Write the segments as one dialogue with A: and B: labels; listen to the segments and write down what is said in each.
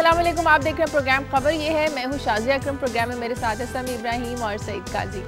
A: अस्सलाम वालेकुम, आप देख रहे हैं प्रोग्राम खबर। ये है, मैं हूँ शाजिया अकरम। प्रोग्राम में मेरे साथ है समी इब्राहिम और Saeed Qazi.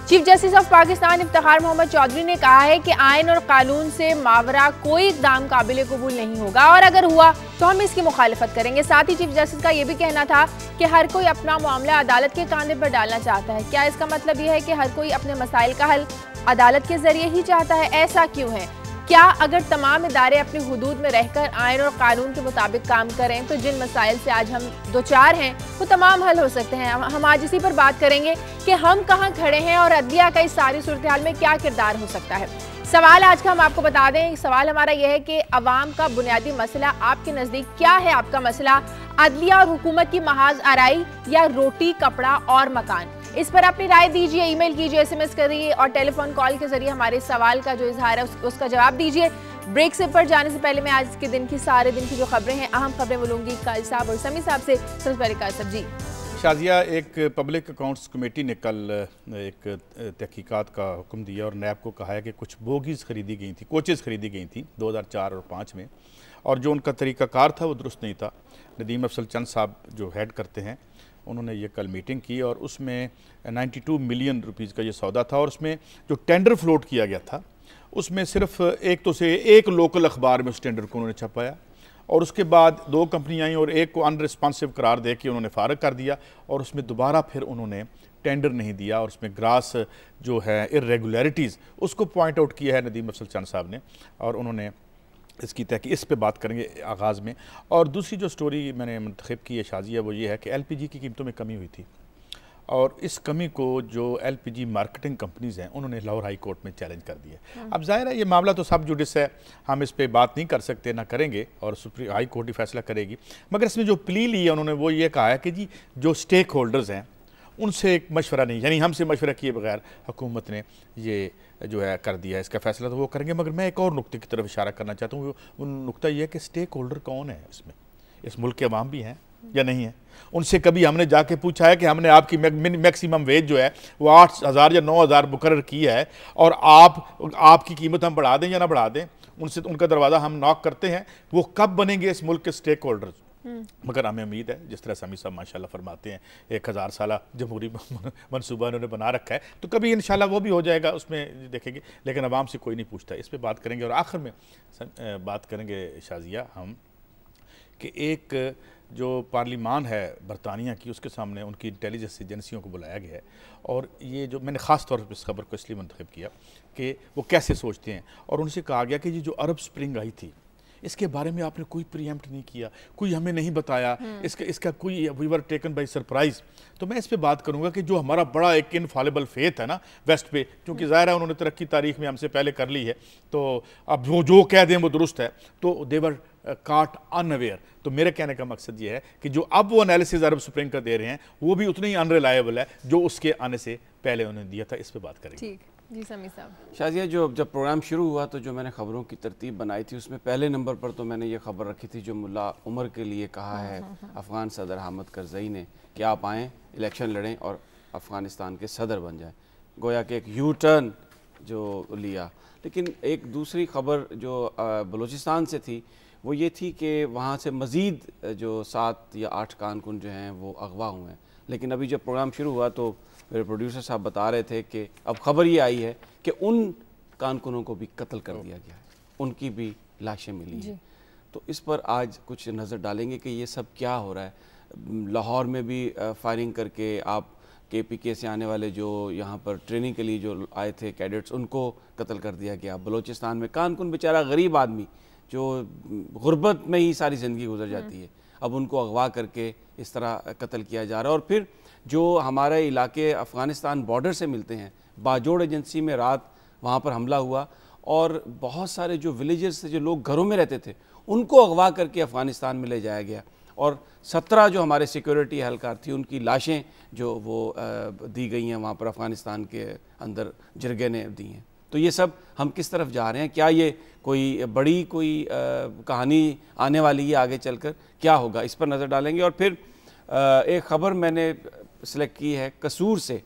A: Chief justice of Pakistan Iftikhar Mohammad Chaudhry ने कहा है कि आइन और कानून से मावरा कोई इक़दाम काबिल कबूल नहीं होगा और अगर हुआ तो हम इसकी मुखालिफत करेंगे। साथ ही चीफ जस्टिस का यह भी कहना था कि हर कोई अपना मामला अदालत के कांधे पर डालना चाहता है। क्या इसका मतलब यह है कि हर कोई अपने मसाइल का हल अदालत के जरिए ही चाहता है? ऐसा क्यों है? क्या अगर तमाम इदारे अपनी हुदूद में रहकर आइन और कानून के मुताबिक काम करें तो जिन मसाइल से आज हम दो चार हैं वो तमाम हल हो सकते हैं? हम आज इसी पर बात करेंगे कि हम कहाँ खड़े हैं और अदलिया का इस सारी सूरत हाल में क्या किरदार हो सकता है। सवाल आज का हम आपको बता दें, सवाल हमारा यह है कि अवाम का बुनियादी मसला आपके नज़दीक क्या है? आपका मसला अदलिया और हुकूमत की महाज आराई या रोटी कपड़ा और मकान? इस पर अपनी राय दीजिए, ईमेल कीजिए, SMS करिए और टेलीफोन कॉल के जरिए हमारे सवाल का जो इजहार है उसका जवाब दीजिए। ब्रेक से पर जाने से पहले मैं आज के दिन की सारे दिन की जो खबरें हैं, अहम खबरें बोलूँगी काजी साहब और समी साहब से। सबसे पहले काजी साहब जी।
B: शाजिया, एक पब्लिक अकाउंट्स कमेटी ने कल एक तहकीकात का हुक्म दिया और नैब को कहा है कि कुछ बोगीज़ खरीदी गई थी, कोचेज़ खरीदी गई थी 2004 और 5 में, और जो उनका तरीक़ाकार था वो दुरुस्त नहीं था। नदीम अफसल चंद साहब जो हेड करते हैं उन्होंने ये कल मीटिंग की और उसमें 92 मिलियन रुपीज़ का ये सौदा था और उसमें जो टेंडर फ्लोट किया गया था उसमें सिर्फ एक लोकल अखबार में उस टेंडर को उन्होंने छपाया और उसके बाद 2 कंपनियाँ आई और एक को अनरिस्पॉन्सिव करार दे के उन्होंने फारग कर दिया और उसमें दोबारा फिर उन्होंने टेंडर नहीं दिया और उसमें ग्रास जो है इर्रेगुलरिटीज़ उसको पॉइंट आउट किया है नदीम अफसल चंद साहब ने और उन्होंने इसकी तहकीक इस पे बात करेंगे आगाज़ में। और दूसरी जो स्टोरी मैंने मुंतखब की है शाजिया वो ये है कि LPG की कीमतों में कमी हुई थी और इस कमी को जो LPG मार्केटिंग कंपनीज़ हैं उन्होंने लाहौर हाई कोर्ट में चैलेंज कर दिया। अब जाहिर है ये मामला तो सब जुडिस है, हम इस पर बात नहीं कर सकते, ना करेंगे और सुप्रीम हाई कोर्ट ही फैसला करेगी। मगर इसमें जो प्ली ली है उन्होंने वो ये कहा है कि जी जो स्टेक होल्डर्स हैं उनसे एक मशवरा नहीं, यानी हमसे मशवरा किए बगैर हुकूमत ने ये जो है कर दिया है, इसका फैसला तो वो करेंगे। मगर मैं एक और नुक्ते की तरफ इशारा करना चाहता हूँ, वो नुक्ता ये है कि स्टेक होल्डर कौन है इसमें? इस मुल्क के अवाम भी हैं या नहीं है? उनसे कभी हमने जाके पूछा है कि हमने आपकी मैक्सिमम वेज जो है वो 8,000 या 9,000 मुकर्रर की है और आपकी कीमत हम बढ़ा दें या ना बढ़ा दें? उनसे उनका दरवाज़ा हम नॉक करते हैं, वो कब बनेंगे इस मुल्क के स्टेक होल्डर्स? मगर हमें उम्मीद है, जिस तरह समी साहब माशाल्लाह फरमाते हैं 1000 साला जमहूरी मनसूबा उन्होंने बना रखा है, तो कभी इंशाल्लाह वो भी हो जाएगा, उसमें देखेंगे। लेकिन आवाम से कोई नहीं पूछता, इस पर बात करेंगे। और आखिर में बात करेंगे शाजिया हम कि एक जो पार्लिमान है बरतानिया की, उसके सामने उनकी इंटेलिजेंस एजेंसियों को बुलाया गया है और ये जो मैंने ख़ास तौर पर इस खबर को इसलिए मुंतखब किया कि वो कैसे सोचते हैं और उनसे कहा गया कि ये जो अरब स्प्रिंग आई थी इसके बारे में आपने कोई प्रीएम्प्ट नहीं किया, कोई हमें नहीं बताया, इसका कोई we were taken by surprise. तो मैं इस पे बात करूंगा कि जो हमारा बड़ा एक इनफॉलेबल फेथ है ना वेस्ट पे, क्योंकि ज़ाहिर है उन्होंने तरक्की तारीख में हमसे पहले कर ली है, तो अब वो जो कह दें वो दुरुस्त है, तो देवर काट अनअवेयर। तो मेरे कहने का मकसद ये है कि जो अब वो एनालिसिस अरब स्प्रिंग का दे रहे हैं वो भी उतना ही अनरिलायबल है जो उसके आने से पहले उन्होंने दिया था। इस पर बात करेंगे।
A: ठीक जी समी साहब।
C: शाजिया, जब प्रोग्राम शुरू हुआ तो जो मैंने ख़बरों की तरतीब बनाई थी उसमें पहले नंबर पर तो मैंने ये खबर रखी थी जो मुल्ला उमर के लिए कहा है अफ़गान सदर हामिद करज़ई ने कि आप आएँ, इलेक्शन लड़ें और अफ़गानिस्तान के सदर बन जाएं। गोया कि एक यू टर्न जो लिया। लेकिन एक दूसरी खबर जो बलूचिस्तान से थी वो ये थी कि वहाँ से मज़ीद जो 7 या 8 कारकुन जो हैं वो अगवा हुए हैं। लेकिन अभी जब प्रोग्राम शुरू हुआ तो मेरे प्रोड्यूसर साहब बता रहे थे कि अब खबर ये आई है कि उन कारकुनों को भी कत्ल कर दिया गया है, उनकी भी लाशें मिली हैं। तो इस पर आज कुछ नज़र डालेंगे कि ये सब क्या हो रहा है। लाहौर में भी फायरिंग करके आप KPK से आने वाले जो यहाँ पर ट्रेनिंग के लिए जो आए थे कैडेट्स, उनको कत्ल कर दिया गया। बलूचिस्तान में कारकुन बेचारा गरीब आदमी जो गुर्बत में ही सारी ज़िंदगी गुजर जाती है, अब उनको अगवा करके इस तरह कत्ल किया जा रहा है। और फिर जो हमारे इलाके अफ़गानिस्तान बॉर्डर से मिलते हैं, बाजोड़ एजेंसी में रात वहाँ पर हमला हुआ और बहुत सारे जो विलेजर्स थे, जो लोग घरों में रहते थे, उनको अगवा करके अफ़गानिस्तान में ले जाया गया और 17 जो हमारे सिक्योरिटी एहलकार थी उनकी लाशें जो वो दी गई हैं वहाँ पर अफ़गानिस्तान के अंदर जिरगे ने दी हैं। तो ये सब हम किस तरफ जा रहे हैं? क्या ये कोई बड़ी कहानी आने वाली है आगे चलकर? क्या होगा, इस पर नज़र डालेंगे। और फिर एक ख़बर मैंने सेलेक्ट की है कसूर से।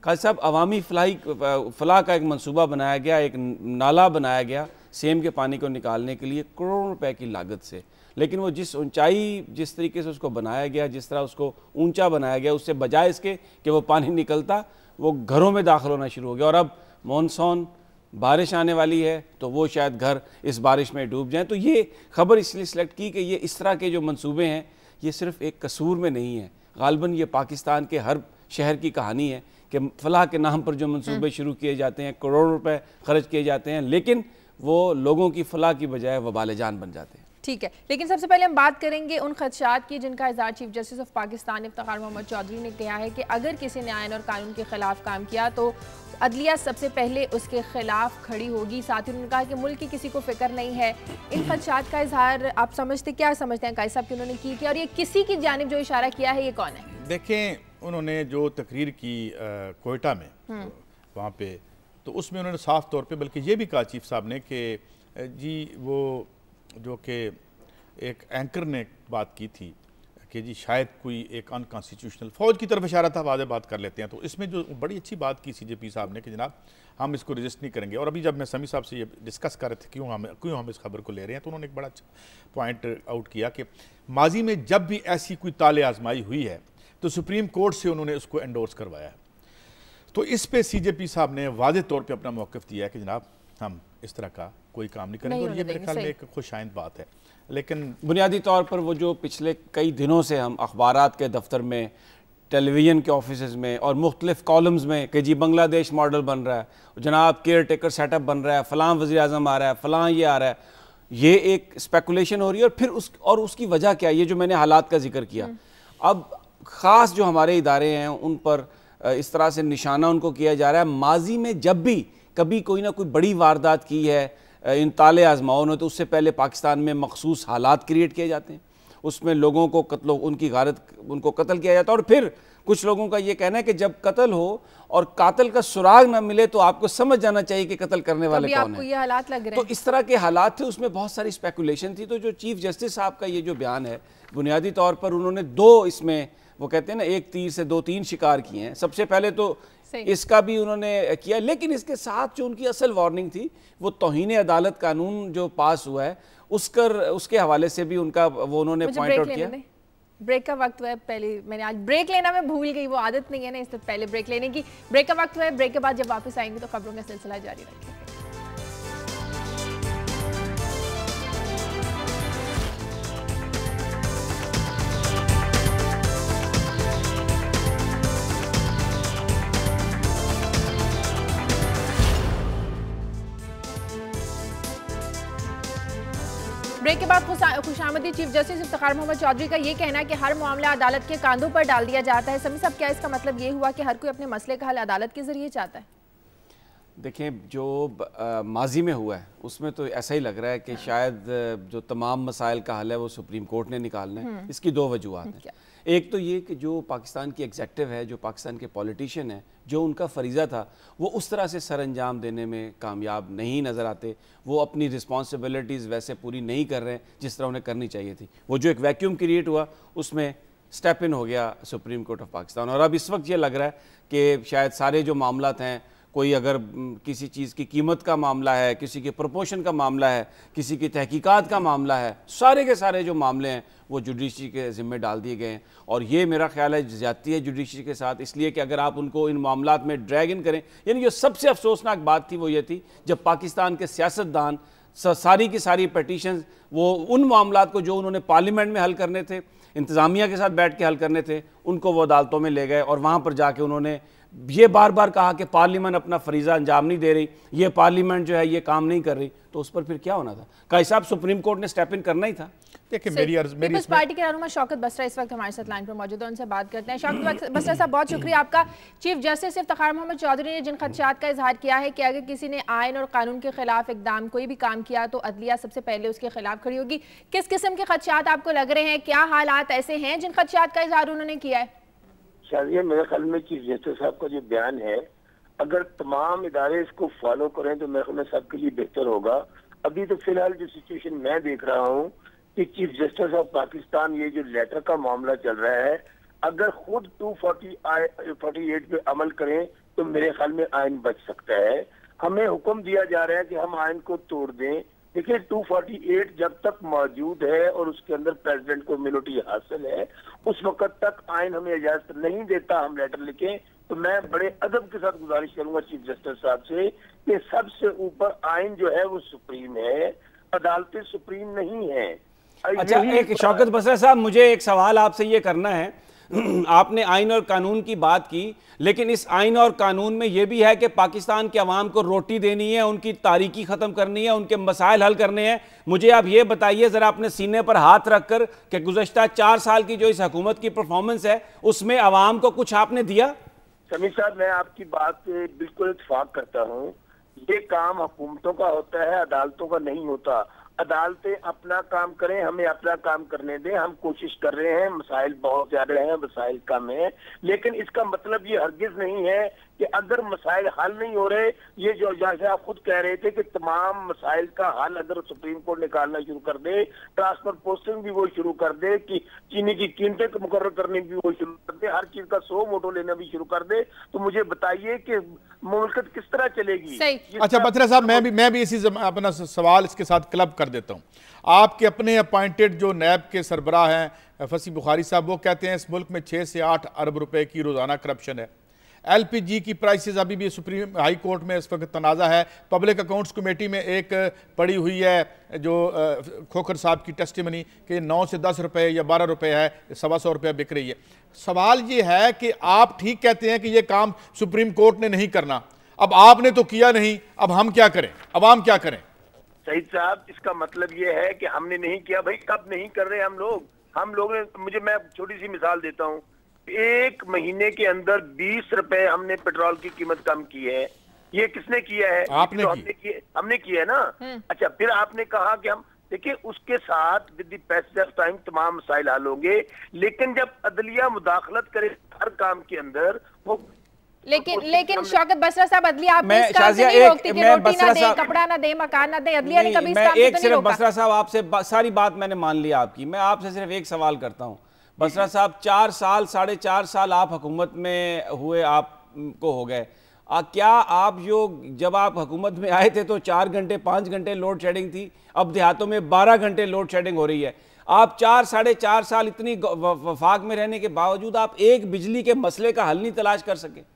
C: काजी साहब, अवामी फलाह का एक मंसूबा बनाया गया, एक नाला बनाया गया सेम के पानी को निकालने के लिए करोड़ों रुपए की लागत से। लेकिन वो जिस ऊंचाई, जिस तरीके से उसको बनाया गया, जिस तरह उसको ऊंचा बनाया गया, उससे बजाय इसके कि वो पानी निकलता, वो घरों में दाखिल होना शुरू हो गया। और अब मॉनसून, बारिश आने वाली है तो वो शायद घर इस बारिश में डूब जाएं। तो ये खबर इसलिए सिलेक्ट की कि ये इस तरह के जो मंसूबे हैं ये सिर्फ एक कसूर में नहीं है, गालिबन ये पाकिस्तान के हर शहर की कहानी है कि फलाह के नाम पर जो मंसूबे शुरू किए जाते हैं, करोड़ों रुपए खर्च किए जाते हैं, लेकिन वो लोगों की फलाह की बजाय वबाल जान बन जाते हैं।
A: ठीक है, लेकिन सबसे पहले हम बात करेंगे उन खदशात की जिनका इज़हार chief justice of Pakistan Iftikhar Mohammad Chaudhry ने किया है कि अगर किसी ने आयन और कानून के खिलाफ काम किया तो अदलिया सबसे पहले उसके खिलाफ खड़ी होगी। साथ ही उन्होंने कहा कि मुल्क की किसी को फिक्र नहीं है। इन खदशात का इजहार आप क्या समझते हैं कायद साहब कि उन्होंने की थी, और ये किसी की जानिब जो इशारा किया है ये कौन है?
B: देखें, उन्होंने जो तकरीर की कोयटा में वहाँ पे, तो उसमें उन्होंने साफ तौर पे बल्कि ये भी कहा चीफ साहब ने कि जी वो जो कि एक एंकर ने बात की थी कि जी शायद कोई एक अनकॉन्स्टिट्यूशनल फ़ौज की तरफ इशारा था, वादे बात कर लेते हैं। तो इसमें जो बड़ी अच्छी बात की CJP साहब ने कि जनाब हम इसको रजिस्ट नहीं करेंगे। और अभी जब मैं समी साहब से ये डिस्कस कर रहे थे क्यों हम इस खबर को ले रहे हैं, तो उन्होंने एक बड़ा अच्छा पॉइंट आउट किया कि माजी में जब भी ऐसी कोई ताले आजमाई हुई है तो सुप्रीम कोर्ट से उन्होंने उसको एंडोर्स करवाया है। तो इस पे CJP साहब ने वाज़ेह तौर पे अपना मौक़िफ़ दिया है कि जनाब हम इस तरह का कोई काम नहीं करेंगे, और ये मेरे ख्याल में एक खुशाइंद बात है। लेकिन
C: बुनियादी तौर पर वो जो पिछले कई दिनों से हम अखबारात के दफ्तर में, टेलीविज़न के ऑफिस में और मुख्तलिफ कॉलम्स में कि जी बांग्लादेश मॉडल बन रहा है, जनाब केयर टेकर सेटअप बन रहा है, फ़लाँ वज़ीर आज़म आ रहा है, फ़लाँ ये आ रहा है, ये एक स्पेकुलेशन हो रही है। और फिर उसकी वजह क्या है, ये जो मैंने हालात का जिक्र किया, अब ख़ास जो हमारे इदारे हैं उन पर इस तरह से निशाना उनको किया जा रहा है। माजी में जब भी कभी कोई ना कोई बड़ी वारदात की है इन ताले आजमाओं ने, तो उससे पहले पाकिस्तान में मखसूस हालात क्रिएट किए जाते हैं, उसमें लोगों को उनको कत्ल किया जाता है। और फिर कुछ लोगों का ये कहना है कि जब कत्ल हो और कातिल का सुराग ना मिले तो आपको समझ जाना चाहिए कि कत्ल करने वाले कौन है।
A: ये हालात लग रहे हैं।
C: तो इस तरह के हालात थे, उसमें बहुत सारी स्पेकुलेशन थी। तो जो चीफ जस्टिस साहब का ये जो बयान है, बुनियादी तौर पर उन्होंने दो, इसमें वो कहते हैं ना एक तीर से दो तीन शिकार किए हैं। सबसे पहले तो इसका भी उन्होंने किया, लेकिन इसके साथ जो उनकी असल वार्निंग थी वो तौहीन अदालत कानून जो पास हुआ है उसके हवाले से भी उनका वो उन्होंने पॉइंट आउट किया।
A: ब्रेक का वक्त हुआ है, पहले मैंने आज ब्रेक लेना मैं भूल गई, वो आदत नहीं है ना इससे पहले ब्रेक लेने की। ब्रेक का वक्त हुआ है, ब्रेक के बाद जब वापस आएंगे तो खबरों का सिलसिला जारी रखेंगे। ब्रेक के बाद खुशामदी चीफ जस्टिस इफ्तिखार मोहम्मद चौधरी का ये कहना है कि हर मामला अदालत के कांधों पर डाल दिया जाता है। समी साहब, क्या इसका मतलब ये हुआ कि हर कोई अपने मसले का हल अदालत के जरिए चाहता है?
C: देखें, जो माजी में हुआ है उसमें तो ऐसा ही लग रहा है कि शायद जो तमाम मसाइल का हल है वो सुप्रीम कोर्ट ने निकालना है। इसकी दो वजूहत हैं। एक तो ये कि जो पाकिस्तान की एग्जेक्टिव है, जो पाकिस्तान के पॉलिटिशियन है, जो उनका फरीज़ा था वो उस तरह से सर अंजाम देने में कामयाब नहीं नज़र आते। वो अपनी रिस्पॉन्सिबिलिटीज़ वैसे पूरी नहीं कर रहे हैं जिस तरह उन्हें करनी चाहिए थी। वो जो एक वैक्यूम क्रिएट हुआ उसमें स्टेप इन हो गया सुप्रीम कोर्ट ऑफ पाकिस्तान। और अब इस वक्त ये लग रहा है कि शायद सारे जो मामलात हैं, कोई अगर किसी चीज़ की कीमत का मामला है, किसी के प्रपोशन का मामला है, किसी की तहकीकात का मामला है, सारे के सारे जो मामले हैं वो जुडिशरी के ज़िम्मे डाल दिए गए हैं। और ये मेरा ख्याल है ज़्यादती है जुडिशरी के साथ, इसलिए कि अगर आप उनको इन मामलात में ड्रैग इन करें, यानी जो सबसे अफसोसनाक बात थी वो ये थी जब पाकिस्तान के सियासतदान सारी की सारी पटिशन वो उन मामलात को जो उन्होंने पार्लियामेंट में हल करने थे, इंतज़ामिया के साथ बैठ के हल करने थे, उनको वो अदालतों में ले गए और वहाँ पर जाके उन्होंने ये बार बार कहा कि पार्लियामेंट अपना फरीज़ा अंजाम नहीं दे रही, ये पार्लियामेंट जो है ये काम नहीं कर रही। तो उस पर फिर क्या होना था? कायद साहब, सुप्रीम कोर्ट ने स्टेप इन करना ही था।
B: देखिए, मेरी
A: पीपल्स पार्टी के रहनुमा शौकत बसरा इस वक्त हमारे साथ लाइन पर मौजूद है, उनसे बात करते हैं। शौकत बसरा साहब, बहुत शुक्रिया आपका। चीफ जस्टिस इफ्तिखार मोहम्मद चौधरी ने जिन खदशात का इजहार किया है कि अगर किसी ने आयन और कानून के खिलाफ इकदाम कोई भी काम किया तो अदलिया सबसे पहले उसके खिलाफ खड़ी होगी, किस किस्म के खदशात आपको लग रहे हैं? क्या हालात ऐसे हैं जिन खदशात का इजहार उन्होंने किया है?
D: शायद मेरे ख्याल में चीफ जस्टिस साहब का जो बयान है, अगर तमाम इदारे इसको फॉलो करें तो मेरे ख्याल में सबके लिए बेहतर होगा। अभी तो फिलहाल जो सिचुएशन मैं देख रहा हूँ कि चीफ जस्टिस ऑफ पाकिस्तान, ये जो लेटर का मामला चल रहा है, अगर खुद 248 पे अमल करें तो मेरे ख्याल में आइन बच सकता है। हमें हुक्म दिया जा रहा है कि हम आइन को तोड़ दें। देखिए 248 जब तक मौजूद है और उसके अंदर प्रेसिडेंट को इम्यूनिटी हासिल है, उस वक्त तक आइन हमें इजाजत नहीं देता हम लेटर लिखें। तो मैं बड़े अदब के साथ गुजारिश करूंगा चीफ जस्टिस साहब से कि सबसे ऊपर आइन जो है वो सुप्रीम है, अदालतें सुप्रीम नहीं है।
C: अच्छा, एक शौकत बसरा साहब, मुझे एक सवाल आपसे ये करना है। आपने आइन और कानून की बात की, लेकिन इस आइन और कानून में यह भी है कि पाकिस्तान के अवाम को रोटी देनी है, उनकी तारीकी ख़त्म करनी है, उनके मसाइल हल करने हैं। मुझे आप ये बताइए ज़रा अपने सीने पर हाथ रखकर कि गुज़श्ता 4 साल की जो इस हुकूमत की परफॉर्मेंस है उसमें अवाम को कुछ आपने दिया?
D: समीर साहब, मैं आपकी बात से बिल्कुल इत्तेफाक करता हूँ। ये काम हुकूमतों का होता है, अदालतों का नहीं होता। अदालतें अपना काम करें, हमें अपना काम करने दें। हम कोशिश कर रहे हैं, मसाइल बहुत ज्यादा हैं, मसाइल कम है, लेकिन इसका मतलब ये हरगिज नहीं है कि अगर मसाइल हल नहीं हो रहे, ये जो जैसे आप खुद कह रहे थे कि तमाम मसाइल का हल अगर सुप्रीम कोर्ट निकालना शुरू कर दे, ट्रांसफर पोस्टिंग भी वो शुरू कर दे, कि चीनी की कीमतें मुकर्रर करने भी वो शुरू कर दे, हर चीज का 100 मोटो लेना भी शुरू कर दे, तो मुझे बताइए कि मुल्कत किस तरह चलेगी।
B: अच्छा बसरा साहब, मैं भी इसी अपना सवाल इसके साथ क्लब कर देता हूँ। आपके अपने अपॉइंटेड जो नैब के सरबराह हैं फसी बुखारी साहब, वो कहते हैं इस मुल्क में 6 से 8 अरब रुपए की रोजाना करप्शन है। LPG की प्राइसेस अभी भी सुप्रीम हाई कोर्ट में इस वक्त तनाज़ा है। पब्लिक अकाउंट्स कमेटी में एक पड़ी हुई है जो खोखर साहब की टेस्टिमनी कि 9 से 10 रुपए या 12 रुपए है, 125 रुपये बिक रही है। सवाल ये है कि आप ठीक कहते हैं कि ये काम सुप्रीम कोर्ट ने नहीं करना, अब आपने तो किया नहीं, अब हम क्या करें, अवाम क्या करें?
D: सईद साहब, इसका मतलब ये है कि हमने नहीं किया। भाई कब नहीं कर रहे हम लोग ने, मैं छोटी सी मिसाल देता हूँ। 1 महीने के अंदर 20 रुपए हमने पेट्रोल की कीमत कम की है। ये किसने किया है?
B: आपने
D: तो हमने किया है ना। अच्छा, फिर आपने कहा कि हम देखिए उसके साथ with the passage of time तमाम मसाइल हल होंगे, लेकिन जब अदलिया मुदाखलत करे हर काम के अंदर वो
A: लेकिन शौकत बसरा साहब, अदलिया आप इस काम से नहीं रोकती कि रोटी ना दे, कपड़ा ना दे, मकान ना दे, अदलिया ने कभी इस काम से तो नहीं रोका।
C: बसरा साहब, आपसे सारी बात मैंने मान लिया आपकी। मैं आपसे सिर्फ एक सवाल करता हूं बसरा साहब, 4 साल 4.5 साल आप हुकूमत में हुए, आपको हो गए, क्या आप जब आप हुकूमत में आए थे तो 4 घंटे 5 घंटे लोड शेडिंग थी, अब देहातों में 12 घंटे लोड शेडिंग हो रही है। आप 4-4.5 साल इतनी वफाक में रहने के बावजूद आप एक बिजली के मसले का हल नहीं तलाश कर सके।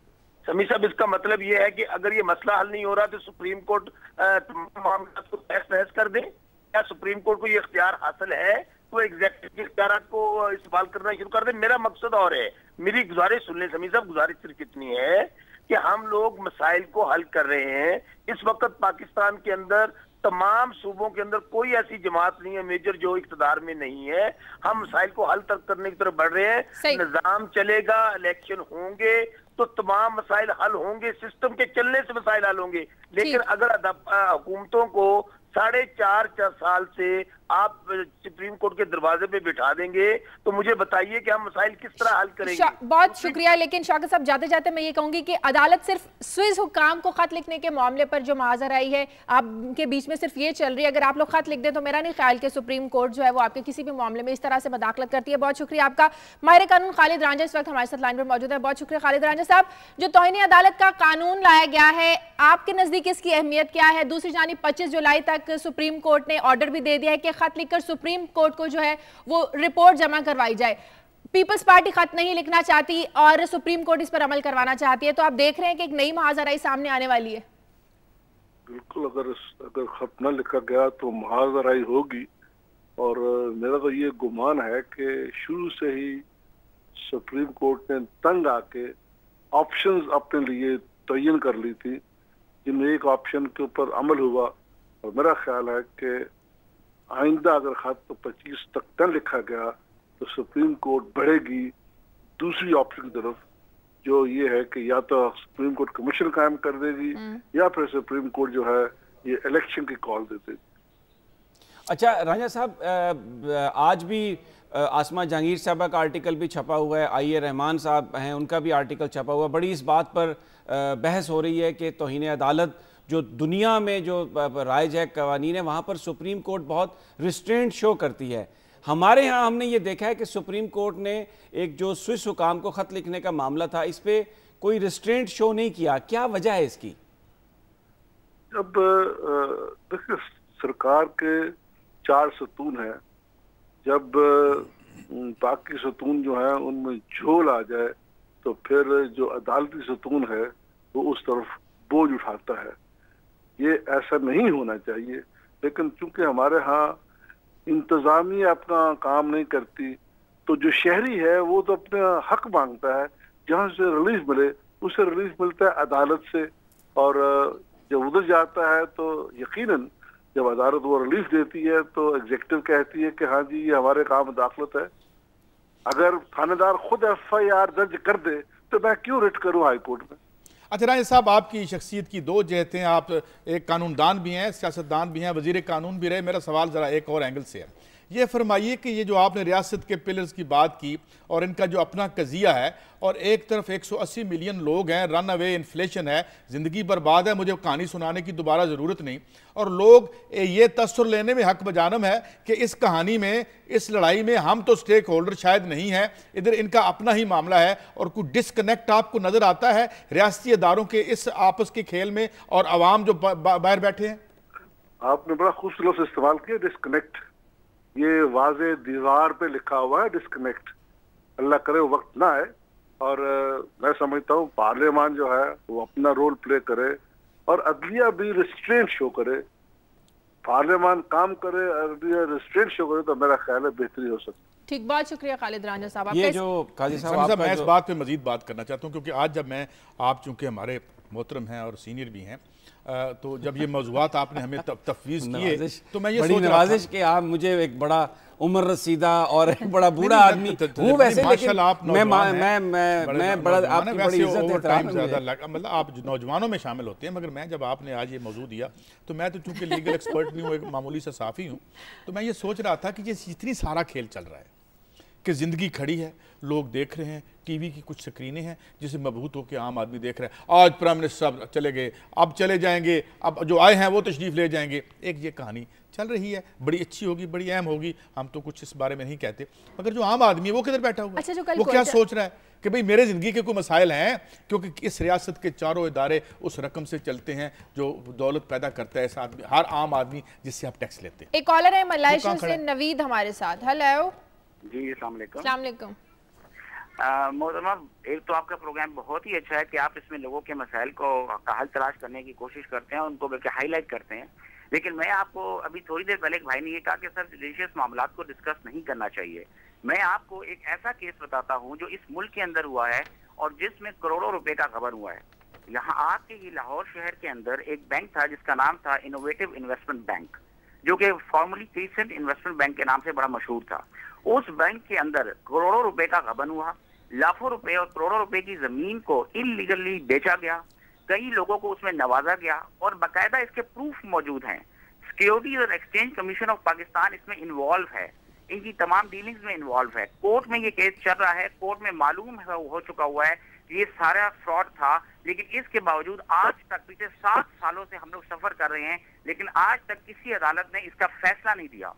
D: समीर साहब, इसका मतलब यह है कि अगर ये मसला हल नहीं हो रहा तो सुप्रीम कोर्ट मामला को तहस कर दे। क्या सुप्रीम कोर्ट को ये इख्तियार हासिल है तो एग्जीक्यूटिव के इख्तियार को इस्तेमाल करना शुरू कर दे? मेरा मकसद और है, मेरी गुजारिश सुन लें समीर साहब, गुजारिश सिर्फ इतनी है कि हम लोग मसाइल को हल कर रहे हैं। इस वक्त पाकिस्तान के अंदर तमाम सूबों के अंदर कोई ऐसी जमात नहीं है मेजर जो इख्तिदार में नहीं है। हम मसाइल को हल तक करने की तरफ बढ़ रहे हैं। निजाम चलेगा, इलेक्शन होंगे तो तमाम मसाइल हल होंगे, सिस्टम के चलने से मसाइल हल होंगे। लेकिन अगर हुकूमतों को 4.5 साल से आप सुप्रीम कोर्ट के दरवाजे पे बिठा देंगे तो मुझे बताइए कि हम मसाइल किस तरह हल करेंगे।
A: बहुत शुक्रिया, लेकिन शौकत साहब जाते जाते मैं ये कहूंगी कि अदालत सिर्फ स्विस हुकाम को खत लिखने के मामले पर जो माजर आई है आपके बीच में सिर्फ ये चल रही है, अगर आप लोग खत लिख दें तो मेरा नहीं ख्याल कि सुप्रीम कोर्ट जो है वो आपके किसी भी मामले में इस तरह से मदाखलत करती है। बहुत शुक्रिया आपका। माहिर कानून खालिद रांझा इस वक्त हमारे साथ लाइन पर मौजूद है। बहुत शुक्रिया खालिद रांझा साहब। जो तौहीन अदालत का कानून लाया गया है, आपके नजदीक इसकी अहमियत क्या है? दूसरी जानिब 25 जुलाई तक सुप्रीम कोर्ट ने ऑर्डर भी दे दिया है कि खत लिखकर सुप्रीम कोर्ट को जो है वो रिपोर्ट जमा करवाई जाए। पीपल्स पार्टी खत नहीं लिखना चाहती और सुप्रीम कोर्ट इस पर अमल करवाना चाहती है, तो आप देख रहे हैं कि एक नई महाजराई सामने आने वाली है।
E: बिल्कुल, अगर खत न लिखा गया तो महाजराई होगी, और मेरा तो ये गुमान है कि शुरू से ही सुप्रीम कोर्ट ने तंग आके ऑप्शंस अपने लिए तयन कर ली थी, जिनमें एक ऑप्शन के ऊपर अमल हुआ। और मेरा ख्याल है कि आइंदा अगर खत तो 25 तक न लिखा गया तो सुप्रीम कोर्ट बढ़ेगी दूसरी ऑप्शन की तरफ, जो ये है कि या तो सुप्रीम कोर्ट कमीशन कायम कर देगी या फिर सुप्रीम कोर्ट जो है ये इलेक्शन की कॉल दे देगी।
C: अच्छा रांझा साहब, आज भी आसमा जहांगीर साहब का आर्टिकल भी छपा हुआ है, IA रहमान साहब हैं उनका भी आर्टिकल छपा हुआ है। बड़ी इस बात पर बहस हो रही है कि तौहीन अदालत जो दुनिया में जो राइज है, कवानीन है, वहाँ पर सुप्रीम कोर्ट बहुत रिस्ट्रेंट शो करती है। हमारे यहाँ हमने ये देखा है कि सुप्रीम कोर्ट ने एक जो स्विस हुकाम को ख़त लिखने का मामला था, इस पर कोई रिस्ट्रेंट शो नहीं किया। क्या वजह है इसकी?
E: अब देखिए, सरकार के 4 सतून है, जब बाकी सतून जो है उनमें झोल आ जाए तो फिर जो अदालती सतून है वो उस तरफ बोझ उठाता है। ये ऐसा नहीं होना चाहिए, लेकिन चूंकि हमारे यहाँ इंतजामिया अपना काम नहीं करती, तो जो शहरी है वो तो अपने हक मांगता है, जहाँ से रिलीफ मिले उसे रिलीफ मिलता है अदालत से, और जब उधर जाता है तो यकीनन जब अदालत वो रिलीफ देती है तो एग्जीक्यूटिव कहती है कि हाँ जी ये हमारे काम में दाखिलत है। अगर थानेदार खुद FIR दर्ज कर दे तो मैं क्यों रिट करूं हाई कोर्ट में।
B: अच्छा राजा साहब, आपकी शख्सियत की दो जहतें, आप एक कानूनदान भी हैं, सियासतदान भी हैं, वजीर कानून भी रहे। मेरा सवाल ज़रा एक और एंगल से है, ये फरमाइए कि ये जो आपने रियासत के पिलर्स की बात की और इनका जो अपना कजिया है, और एक तरफ 180 मिलियन लोग हैं, रन अवे इन्फ्लेशन है, ज़िंदगी बर्बाद है, मुझे कहानी सुनाने की दोबारा ज़रूरत नहीं, और लोग ये तसर लेने में हक बजानम है कि इस कहानी में, इस लड़ाई में हम तो स्टेक होल्डर शायद नहीं है, इधर इनका अपना ही मामला है, और कुछ डिस्कनेक्ट आपको नज़र आता है रियासती अदारों के इस आपस के खेल में और अवाम जो बाहर बैठे हैं?
E: आपने बड़ा खूबसूरत इस्तेमाल किया, डिस्कनेक्ट। ये वाजे दीवार पे लिखा हुआ है डिस्कनेक्ट। अल्लाह करे वक्त ना आए, और मैं समझता हूँ पार्लियामान जो है वो अपना रोल प्ले करे और अदलिया भी रिस्ट्रेंट शो करे। पार्लियामान काम करे, अदलिया रिस्ट्रेंट शो करे, तो मेरा ख्याल है बेहतरी हो सकती है।
A: ठीक, बहुत शुक्रिया खालिद रांझा साहब।
C: ये जो काजी साहब,
B: मैं इस बात पे मजीद बात करना चाहता हूँ, क्योंकि आज जब मैं, आप चूंकि हमारे मोहतरम हैं और सीनियर भी हैं, तो जब ये मौजूआत आपने हमें तफवीज़ किए तो मैं ये सोच रहा था कि
C: आप मुझे एक बड़ा उम्र रसीदा और एक बड़ा बूढ़ा आदमी हूं, वैसे लेकिन मैं बड़ा आपकी बड़ी इज्जत एहतराम है,
B: मतलब आप नौजवानों में शामिल होते हैं, मगर मैं जब आपने आज ये मौजूद दिया तो मैं तो चूंकि लीगल एक्सपर्ट नहीं हूँ, एक मामूली सा साफ़ी हूँ, तो मैं ये सोच रहा था कि ये इतनी सारा खेल चल रहा है कि ज़िंदगी खड़ी है, लोग देख रहे हैं, टीवी की कुछ स्क्रीनें हैं जिसे मबहूत होकर आम आदमी देख रहा है। आज प्राइम मिनिस्टर साहब चले गए, अब चले जाएंगे, अब जो आए हैं वो तशरीफ़ ले जाएंगे, एक ये कहानी चल रही है, बड़ी अच्छी होगी, बड़ी अहम होगी, हम तो कुछ इस बारे में नहीं कहते, मगर जो आम आदमी है वो किधर बैठा हुआ है, वो क्या सोच रहा है कि भाई मेरे ज़िंदगी के कोई मसाइल हैं, क्योंकि इस रियासत के चारों इदारे उस रकम से चलते हैं जो दौलत पैदा करता है इस आदमी, हर आम आदमी जिससे आप टैक्स लेते हैं।
A: एक कॉलर है मलेशिया से, नवीद हमारे साथ। हेलो
F: जी, अस्सलाम
A: वालेकुम।
F: मोहतरमा, एक तो आपका प्रोग्राम बहुत ही अच्छा है कि आप इसमें लोगों के मसाइल को हल तलाश करने की कोशिश करते हैं, उनको बल्कि हाईलाइट करते हैं, लेकिन मैं आपको अभी थोड़ी देर पहले एक भाई ने ये कहा कि सर जुडिशियस मामलात को डिस्कस नहीं करना चाहिए। मैं आपको एक ऐसा केस बताता हूँ जो इस मुल्क के अंदर हुआ है और जिसमें करोड़ों रुपए का खबर हुआ है। यहाँ आपके ही लाहौर शहर के अंदर एक बैंक था जिसका नाम था इनोवेटिव इन्वेस्टमेंट बैंक, जो कि फॉर्मली क्रिसेंट इन्वेस्टमेंट बैंक के नाम से बड़ा मशहूर था। उस बैंक के अंदर करोड़ों रुपए का गबन हुआ, लाखों रुपए और करोड़ों रुपए की जमीन को इलीगली बेचा गया, कई लोगों को उसमें नवाजा गया, और बाकायदा इसके प्रूफ मौजूद हैं। सिक्योरिटीज और एक्सचेंज कमीशन ऑफ पाकिस्तान इसमें इन्वॉल्व है, इनकी तमाम डीलिंग्स में इन्वॉल्व है। कोर्ट में ये केस चल रहा है, कोर्ट में मालूम हो चुका हुआ है कि ये सारा फ्रॉड था, लेकिन इसके बावजूद आज तक पिछले 7 सालों से हम लोग सफर कर रहे हैं, लेकिन आज तक किसी अदालत ने इसका फैसला नहीं दिया।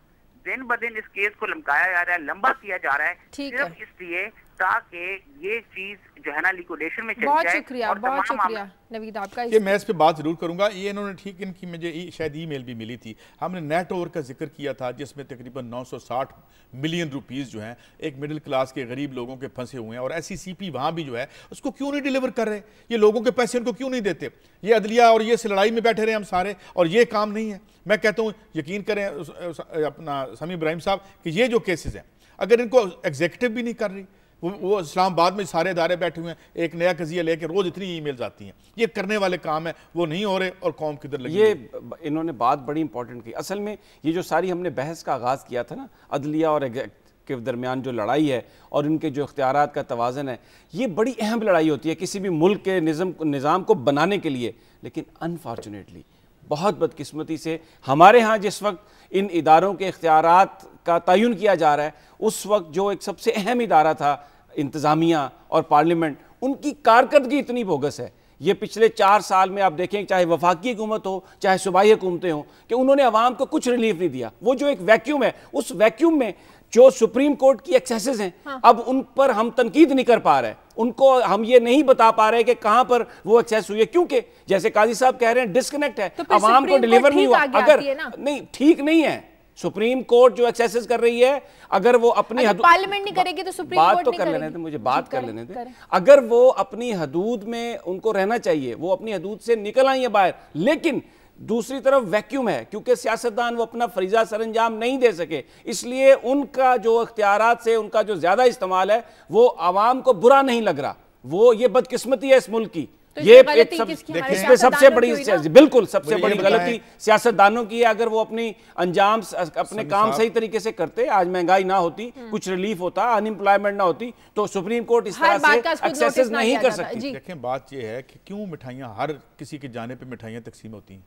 F: दिन ब दिन इस केस को लमकाया जा रहा है, लंबा किया जा रहा है, सिर्फ इसलिए ताकि ये चीज जो है ना लिक्विडेशन में चली जाए।
A: बहुत शुक्रिया नवीद आपका।
B: ये मैं इस पे बात जरूर करूंगा। ये इन्होंने ठीक, इनकी मुझे शायद ईमेल भी मिली थी, हमने नेट ओवर का जिक्र किया था जिसमें तकरीबन 960 मिलियन रुपीस जो हैं एक मिडिल क्लास के गरीब लोगों के फंसे हुए हैं, और SCCP वहाँ भी जो है उसको क्यों नहीं डिलीवर कर रहे, ये लोगों के पैसे उनको क्यों नहीं देते, ये अदलिया और ये इस लड़ाई में बैठे रहे हम सारे, और ये काम नहीं है। मैं कहता हूँ यकीन करें अपना समी इब्राहिम साहब कि ये जो केसेस हैं अगर इनको एग्जीक्यूटिव भी नहीं कर रही, वो इस्लामाबाद में सारे इदारे बैठे हुए हैं, एक नया कजिया लेके रोज इतनी ईमेल्स आती हैं, ये करने वाले काम है वो नहीं हो रहे, और कौम किधर लगी।
C: ये इन्होंने बात बड़ी इंपॉर्टेंट की। असल में ये जो सारी हमने बहस का आगाज़ किया था ना, अदलिया और के दरमियान जो लड़ाई है और इनके जो इख्तियारात का तवाज़न है, ये बड़ी अहम लड़ाई होती है किसी भी मुल्क के निज़ाम को बनाने के लिए। लेकिन अनफॉर्चुनेटली, बहुत बदकिस्मती से हमारे यहाँ जिस वक्त इन इदारों के इख्तियारात का तयन किया जा रहा है, उस वक्त जो एक सबसे अहम इदारा था इंतज़ामिया और पार्लियामेंट, उनकी कारकर्दगी इतनी बोगस है, ये पिछले 4 साल में आप देखें, चाहे वफाकी हुकूमत हो चाहे सूबाई हुकूमतें हों, कि उन्होंने अवाम को कुछ रिलीफ नहीं दिया। वो जो एक वैक्यूम है, उस वैक्यूम में जो सुप्रीम कोर्ट की एक्सेसेस हैं, हाँ। अब उन पर हम तनकीद नहीं कर पा रहे, उनको हम ये नहीं बता पा रहे कि कहां पर वो एक्सेस हुई है, क्योंकि जैसे काजी साहब कह रहे हैं डिस्कनेक्ट है, तो अवाम को डिलीवर नहीं हुआ। अगर नहीं, ठीक नहीं है, सुप्रीम कोर्ट जो एक्सेस कर रही है, अगर वो अपनी
A: पार्लियामेंट नहीं करेगी तो सुप्रीम कोर्ट
C: बात तो कर लेने थे, मुझे बात कर लेने थे। अगर वो अपनी हदूद में उनको रहना चाहिए, वो अपनी हदूद से निकल आई है बाहर, लेकिन दूसरी तरफ वैक्यूम है, क्योंकि सियासतदान वो अपना फरीजा सरंजाम नहीं दे सके, इसलिए उनका जो इख्तियारात से उनका जो ज्यादा इस्तेमाल है वो आवाम को बुरा नहीं लग रहा। वो ये बदकिस्मती है इस मुल्क की।
A: तो
C: ये इसमें सबसे बड़ी, बिल्कुल सबसे बड़ी गलती सियासतदानों की है। अगर वो अपनी अंजाम अपने काम सही तरीके से करते, आज महंगाई ना होती, कुछ रिलीफ होता, अनएम्प्लॉयमेंट ना होती, तो सुप्रीम कोर्ट इस तरह से एक्सेस नहीं कर सकती।
B: देखें, बात ये है कि क्यों मिठाइयाँ हर किसी के जाने पे मिठाइयाँ तकसीम होती हैं,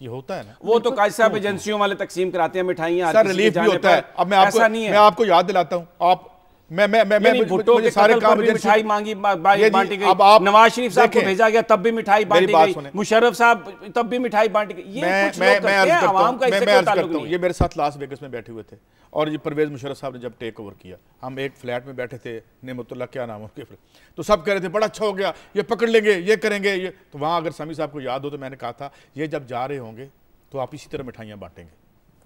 B: ये होता है ना।
C: वो तो काजी साहब एजेंसियों वाले तकसीम कराते हैं मिठाइयां,
B: सर रिलीफ भी होता है। अब मैं आपको याद दिलाता हूं, आप मैं
C: भुट्टो के सारे काम मिठाई मांगी बांटी गई, नवाज शरीफ साहब को भेजा गया तब भी मिठाई बांटी गई, मुशर्रफ साहब तब भी मिठाई बांटी गई। ये कुछ लोग करते हैं, आवाम का इससे कोई ताल्लुक नहीं है।
B: ये मेरे साथ लास वेगस में बैठे हुए थे और ये परवेज मुशर्रफ साहब ने जब टेक ओवर किया, हम एक फ्लैट में बैठे थे, नेमतुल्लाह क्या नाम है उसके, तो सब कह रहे थे बड़ा अच्छा हो गया, ये पकड़ लेंगे, ये करेंगे, ये। तो वहाँ अगर समी साहब को याद हो तो मैंने कहा था ये जब जा रहे होंगे तो आप इसी तरह मिठाइयाँ बांटेंगे।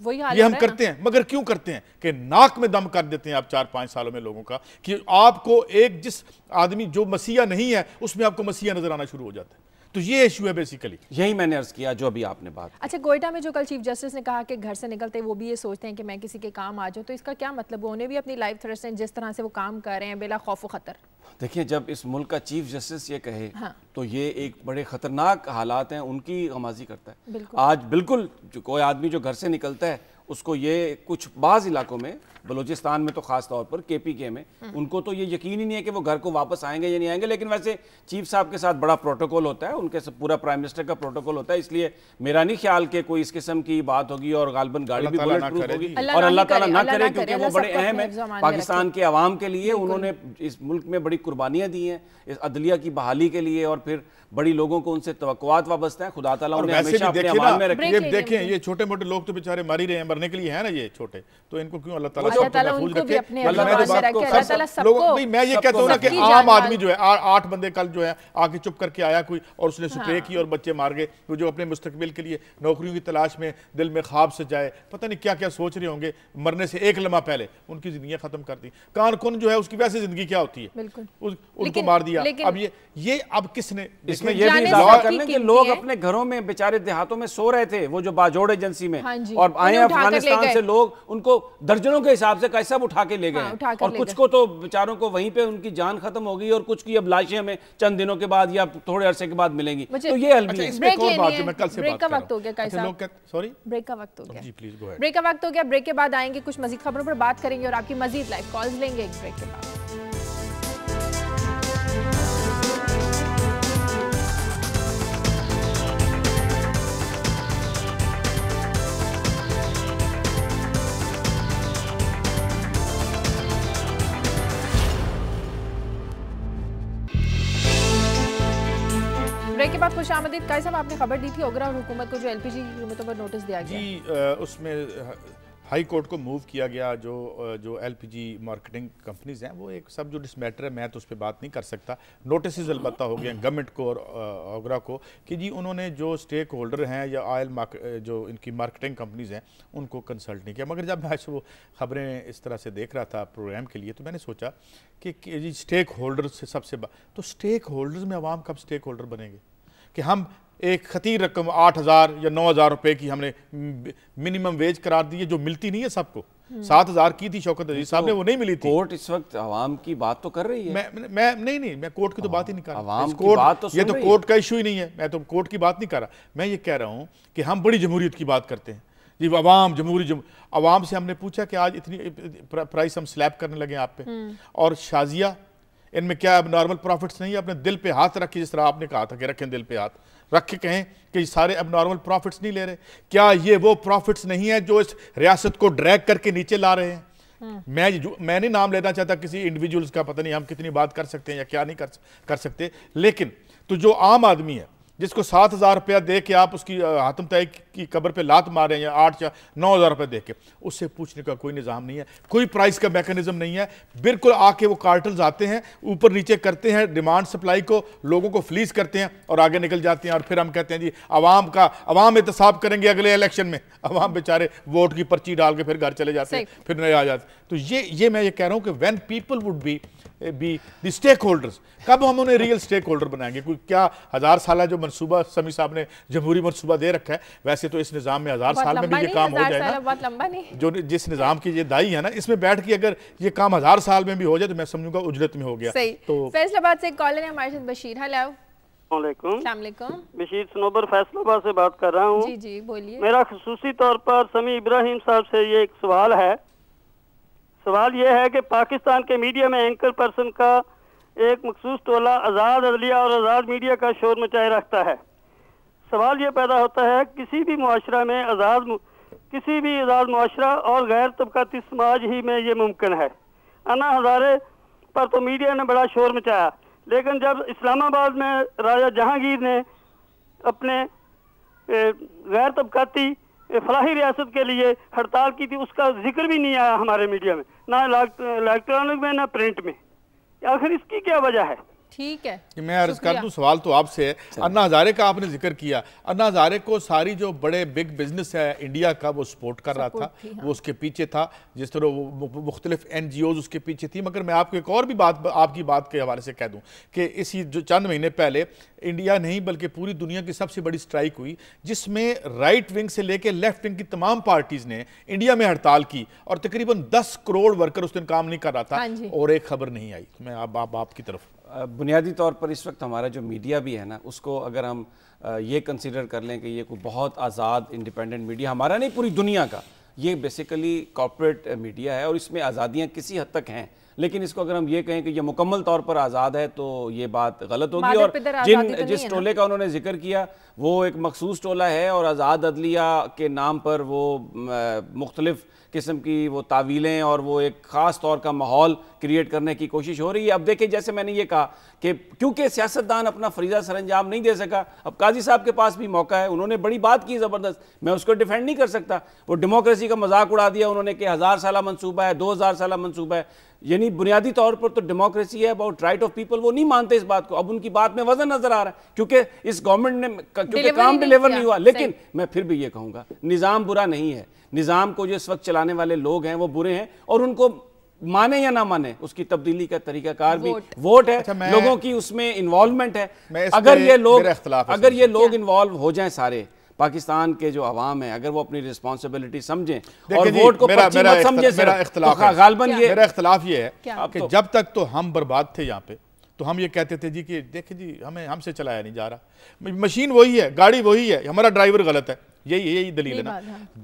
B: ये हम करते हैं, मगर क्यों करते हैं कि नाक में दम कर देते हैं आप 4-5 सालों में लोगों का, कि आपको एक जिस आदमी जो मसीहा नहीं है उसमें आपको मसीहा नजर आना शुरू हो जाता है। तो ये इशू है बेसिकली,
C: यही मैंने अर्ज किया जो अभी आपने बात।
A: अच्छा, कोयटा में जो कल चीफ जस्टिस ने कहा कि घर से निकलते वो भी ये सोचते हैं कि मैं किसी के काम आ जाऊं, तो इसका क्या मतलब? उन्हें भी अपनी लाइफ थ्रेट से जिस तरह से वो काम कर रहे हैं बिला खौफ व खतर।
C: देखिए, जब इस मुल्क का चीफ जस्टिस ये कहे, हाँ। तो ये एक बड़े खतरनाक हालात हैं, उनकी गमाजी करता है। आज बिल्कुल कोई आदमी जो घर से निकलता है उसको ये कुछ बाज़ इलाकों में, बलूचिस्तान में तो ख़ास तौर पर KPK में, उनको तो ये यकीन ही नहीं है कि वो घर को वापस आएंगे या नहीं आएंगे। लेकिन वैसे चीफ साहब के साथ बड़ा प्रोटोकॉल होता है, उनके साथ पूरा प्राइम मिनिस्टर का प्रोटोकॉल होता है, इसलिए मेरा नहीं ख्याल कि कोई इस किस्म की बात होगी और गालिबन गाड़ी भी बुलेट प्रूफ होगी, और अल्लाह ताला ना करे, क्योंकि वो बड़े अहम है पाकिस्तान के अवाम के लिए। उन्होंने इस मुल्क में बड़ी कुर्बानियाँ दी हैं इस अदलिया की बहाली के लिए, और फिर बड़ी लोगों को उनसे तवक्कुआत वाबस्ता है। खुदा ताला उन्हें हमेशा अपने अमान में रखे।
B: देखें, ये छोटे मोटे लोग तो बेचारे मर ही रहे हैं, मरने के लिए है ना ये छोटे, तो इनको क्यों अल्लाह ताला महफूज रखे। मैं ये कहता हूँ ना कि आम आदमी जो है, 8 बंदे कल जो है आके चुप करके आया कोई, और उसने स्प्रे की और बच्चे मार गए, तो जो अपने मुस्तकबिल के लिए नौकरियों की तलाश में दिल में ख्वाब से जाए, पता नहीं क्या क्या सोच रहे होंगे, मरने से एक लम्हा पहले उनकी जिंदगी खत्म कर दी। कान कौन जो है उसकी वैसे जिंदगी क्या होती है, उनको मार दिया। अब ये अब किसने,
C: इसमें ये भी इजाफा कर लें कि लोग अपने घरों में बेचारे देहातों में सो रहे थे, वो जो बाजोड़ एजेंसी में, और आए अफगानिस्तान से लोग, उनको दर्जनों के हिसाब से कैसा उठा के ले गए, और कुछ को तो बेचारों को वहीं पे उनकी जान खत्म हो गई, और कुछ की अब लाशें हमें चंद दिनों के बाद या थोड़े अरसे के बाद मिलेंगी। तो ये अलग है।
A: ब्रेक का वक्त हो गया, सॉरी ब्रेक का वक्त हो गया, ब्रेक का वक्त हो गया। ब्रेक के बाद आएंगे, कुछ मजीद खबरों पर बात करेंगे और आपकी मजीद लाइव कॉल्स लेंगे एक ब्रेक के बाद। ब्रेक के बाद खुश आमदीद। काई साहब, आपने खबर दी थी ओगरा और हुकूमत को जो LPG की कीमतों पर नोटिस दिया गया
B: जी, उसमें हाई कोर्ट को मूव किया गया। जो LPG मार्केटिंग कंपनीज हैं वो एक सब जुडिस मैटर है, मैं तो उस पर बात नहीं कर सकता। नोटिस अलबत्ता हो गए गवर्नमेंट को और ओगरा को कि जी उन्होंने जो स्टेक होल्डर हैं या ऑयल जो इनकी मार्केटिंग कंपनीज हैं उनको कंसल्ट नहीं किया। मगर जब मैं वो ख़बरें इस तरह से देख रहा था प्रोग्राम के लिए, तो मैंने सोचा कि जी स्टेक होल्डर से सबसे तो स्टेक होल्डर्स में आवाम कब स्टेक होल्डर बनेंगे कि हम एक खतीर रकम 8,000 या 9,000 रुपए की हमने मिनिमम वेज करार दी है, जो मिलती नहीं है सबको। 7,000 की थी शौकत अजीज साहब ने, वो नहीं मिली थी।
C: कोर्ट इस वक्त आवाम की बात तो कर रही है।
B: मैं कोर्ट की तो बात ही नहीं कर रहा। ये तो कोर्ट का इशू ही नहीं है, मैं तो कोर्ट की बात नहीं कर रहा। मैं ये कह रहा हूँ कि हम बड़ी जमहूरियत की बात करते हैं जी, अवाम से हमने पूछा कि आज इतनी प्राइस हम स्लैब करने लगे आप पे, और शाजिया इनमें क्या अब नॉर्मल प्रॉफिट्स नहीं है? अपने दिल पे हाथ रखिए, जिस तरह आपने कहा था कि रखें दिल पे हाथ रख के कहें कि सारे अब नॉर्मल प्रॉफिट्स नहीं ले रहे। क्या ये वो प्रॉफिट्स नहीं है जो इस रियासत को ड्रैग करके नीचे ला रहे हैं? मैं नहीं नाम लेना चाहता किसी इंडिविजुअल्स का, पता नहीं हम कितनी बात कर सकते हैं या क्या नहीं कर सकते, लेकिन तो जो आम आदमी है जिसको 7,000 रुपया दे के आप उसकी हातम तय की कब्र पे लात मारें या 8 या 9,000 रुपये दे के, उससे पूछने का कोई निज़ाम नहीं है, कोई प्राइस का मैकेनिज्म नहीं है। बिल्कुल आके वो कार्टल्स आते हैं, ऊपर नीचे करते हैं डिमांड सप्लाई को, लोगों को फ्लीस करते हैं और आगे निकल जाते हैं। और फिर हम कहते हैं जी अवाम एहतसाब करेंगे अगले इलेक्शन में। अवाम बेचारे वोट की पर्ची डाल के फिर घर चले जाते हैं, फिर नए आ जाते। तो ये मैं ये कह रहा हूँ कि when people would be the stakeholders, कब हम उन्हें रियल स्टेक होल्डर बनाएंगे? कोई क्या 1000 साल जो मनसूबा समी साहब ने जमहूरी मनसूबा दे रखा है, वैसे तो इस निज़ाम में 1000 साल में भी ये काम हो जाए ना, बहुत लंबा नहीं, जो जिस निज़ाम की ये दाई है ना, इसमें बैठ के अगर ये काम 1000 साल में भी हो जाए तो मैं समझूंगा उजरत में हो गया।
A: तो फैसलाबाद से कॉलर है हमारे साथ बशीर। हेलो,
G: बशीर सनोबर फैसलाबाद से बात कर रहा हूँ।
A: जी जी बोलिए।
G: मेरा खुसूसी तौर पर समी इब्राहिम साहब से ये एक सवाल है। सवाल ये है कि पाकिस्तान के मीडिया में एंकर पर्सन का एक मखसूस टोला आज़ाद अदलिया और आज़ाद मीडिया का शोर मचाए रखता है। सवाल ये पैदा होता है किसी भी मुआशरा में आज़ाद मुआशरा और गैर तबकाती समाज ही में ये मुमकिन है। अन्ना हज़ारे पर तो मीडिया ने बड़ा शोर मचाया, लेकिन जब इस्लामाबाद में राजा जहांगीर ने अपने गैर तबकाती फलाही रियासत के लिए हड़ताल की थी, उसका जिक्र भी नहीं आया हमारे मीडिया में, ना इलेक्ट्रॉनिक में ना प्रिंट में। आखिर इसकी क्या वजह है?
A: ठीक है,
B: मैं अर्ज कर दूं, सवाल तो आपसे है। अन्ना हजारे का आपने जिक्र किया, अन्ना हजारे को सारी जो बड़े बिग बिजनेस है इंडिया का वो सपोर्ट कर रहा था, वो उसके पीछे था, जिस तरह वो मुख्तलिफ NGOs उसके पीछे थी। मगर मैं आपको एक और भी बात आपकी बात के हवाले से कह दूं कि इसी जो चंद महीने पहले इंडिया नहीं बल्कि पूरी दुनिया की सबसे बड़ी स्ट्राइक हुई, जिसमें राइट विंग से लेकर लेफ्ट विंग की तमाम पार्टीज ने इंडिया में हड़ताल की और तकरीबन 10 करोड़ वर्कर उस दिन काम नहीं कर रहा था और एक खबर नहीं आई। मैं आपकी तरफ
C: बुनियादी तौर पर इस वक्त हमारा जो मीडिया भी है ना, उसको अगर हम ये कंसीडर कर लें कि ये कोई बहुत आज़ाद इंडिपेंडेंट मीडिया हमारा नहीं, पूरी दुनिया का, ये बेसिकली कॉर्पोरेट मीडिया है और इसमें आज़ादियाँ किसी हद तक हैं। लेकिन इसको अगर हम ये कहें कि ये मुकम्मल तौर पर आज़ाद है तो ये बात गलत होगी। और जिस टोले का उन्होंने जिक्र किया वो एक मखसूस टोला है और आज़ाद अदलिया के नाम पर वो मुख्तलिफ किस्म की वो तावीलें और वो एक ख़ास तौर का माहौल क्रिएट करने की कोशिश हो रही है। अब देखिए, जैसे मैंने ये कहा कि क्योंकि सियासतदान अपना फरीज़ा सरंजाम नहीं दे सका, अब काजी साहब के पास भी मौका है, उन्होंने बड़ी बात की ज़बरदस्त, मैं उसको डिफेंड नहीं कर सकता। वो डेमोक्रेसी का मजाक उड़ा दिया उन्होंने कि 1000 साल मंसूबा है, 2000 साल मंसूबा है, यानी बुनियादी तौर पर तो डेमोक्रेसी है, अबाउट राइट ऑफ पीपल, वो नहीं मानते इस बात को। अब उनकी बात में वजन नजर आ रहा है क्योंकि इस गवर्नमेंट ने क्योंकि काम डिलीवर नहीं हुआ। लेकिन मैं फिर भी ये कहूँगा, निज़ाम बुरा नहीं है, निज़ाम को जो इस वक्त चलाने वाले लोग हैं वो बुरे हैं और उनको माने या ना माने उसकी तब्दीली का तरीकाकार भी वोट है। अच्छा, लोगों की उसमें इन्वॉल्वमेंट है। अगर ये लोग इन्वॉल्व हो जाए सारे पाकिस्तान के जो अवाम है, अगर वो अपनी रिस्पॉन्सिबिलिटी समझें और वोट को पर्ची मत समझे, मेरा
B: इख्तलाफ ये है कि जब तक तो हम बर्बाद थे यहाँ पे, तो हम ये कहते थे जी कि देखिए जी हमसे चलाया नहीं जा रहा, मशीन वही है, गाड़ी वही है, हमारा ड्राइवर गलत है, यही दलील है ना।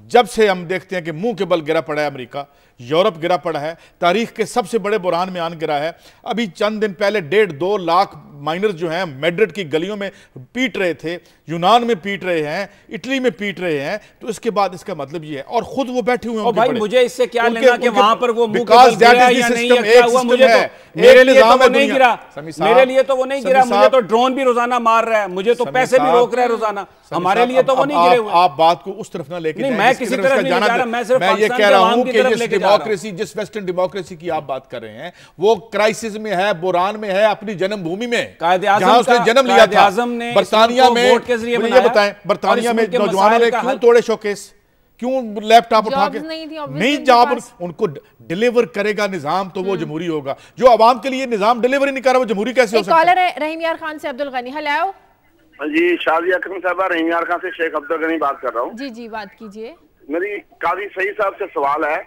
B: जब से हम देखते हैं कि मुंह के बल गिरा पड़ा है अमेरिका, यूरोप गिरा पड़ा है, तारीख के सबसे बड़े बुरहान में आन गिरा है। अभी चंद दिन पहले 1.5-2 लाख माइनर्स जो हैं मैड्रिड की गलियों में पीट रहे थे, यूनान में पीट रहे हैं, इटली में पीट रहे हैं। तो इसके बाद इसका मतलब ये है, और खुद वो बैठे हुए हैं।
C: भाई मुझे इससे क्या लेना कि वहां पर वो मुंह के बल गिरा या नहीं क्या हुआ, मुझे तो मेरे लिए तो वो नहीं गिरा, मेरे लिए तो वो नहीं गिरा, मुझे तो ड्रोन भी रोजाना मार रहा है, मुझे तो पैसे भी रोक रहा है रोजाना, हमारे लिए तो वो नहीं गिरे हुए।
B: आप बात को उस तरफ ना लेके,
C: मैं किसी तरफ नहीं जा रहा, मैं सिर्फ
B: ये कह रहा हूं कि जिस डेमोक्रेसी, जिस वेस्टर्न डेमोक्रेसी की आप बात कर रहे हैं, वो क्राइसिस में है, बुरान में है, अपनी जन्मभूमि में, जहां उसने जन्म लिया था, बरतानिया में। मुझे बताएं, बरतानिया में नौजवानों ने क्यों तोड़े शोकेस, क्यों लैपटॉप उठा के नहीं, जॉब उनको डिलीवर करेगा निजाम तो वो जमहूरी होगा। जो आवाम के लिए निजाम डिलीवर नहीं कर रहा वो जमहूरी कैसे हो सकता है?
A: कॉलर है रहीम यार खान से अब्दुल गनी। हेलो
H: जी, शाजिया अकरम साहबा, रहीम यार खान से शेख अब्दुल गनी बात कर रहा हूँ।
A: जी बात कीजिए।
H: मेरी काजी सईद साहब से सवाल है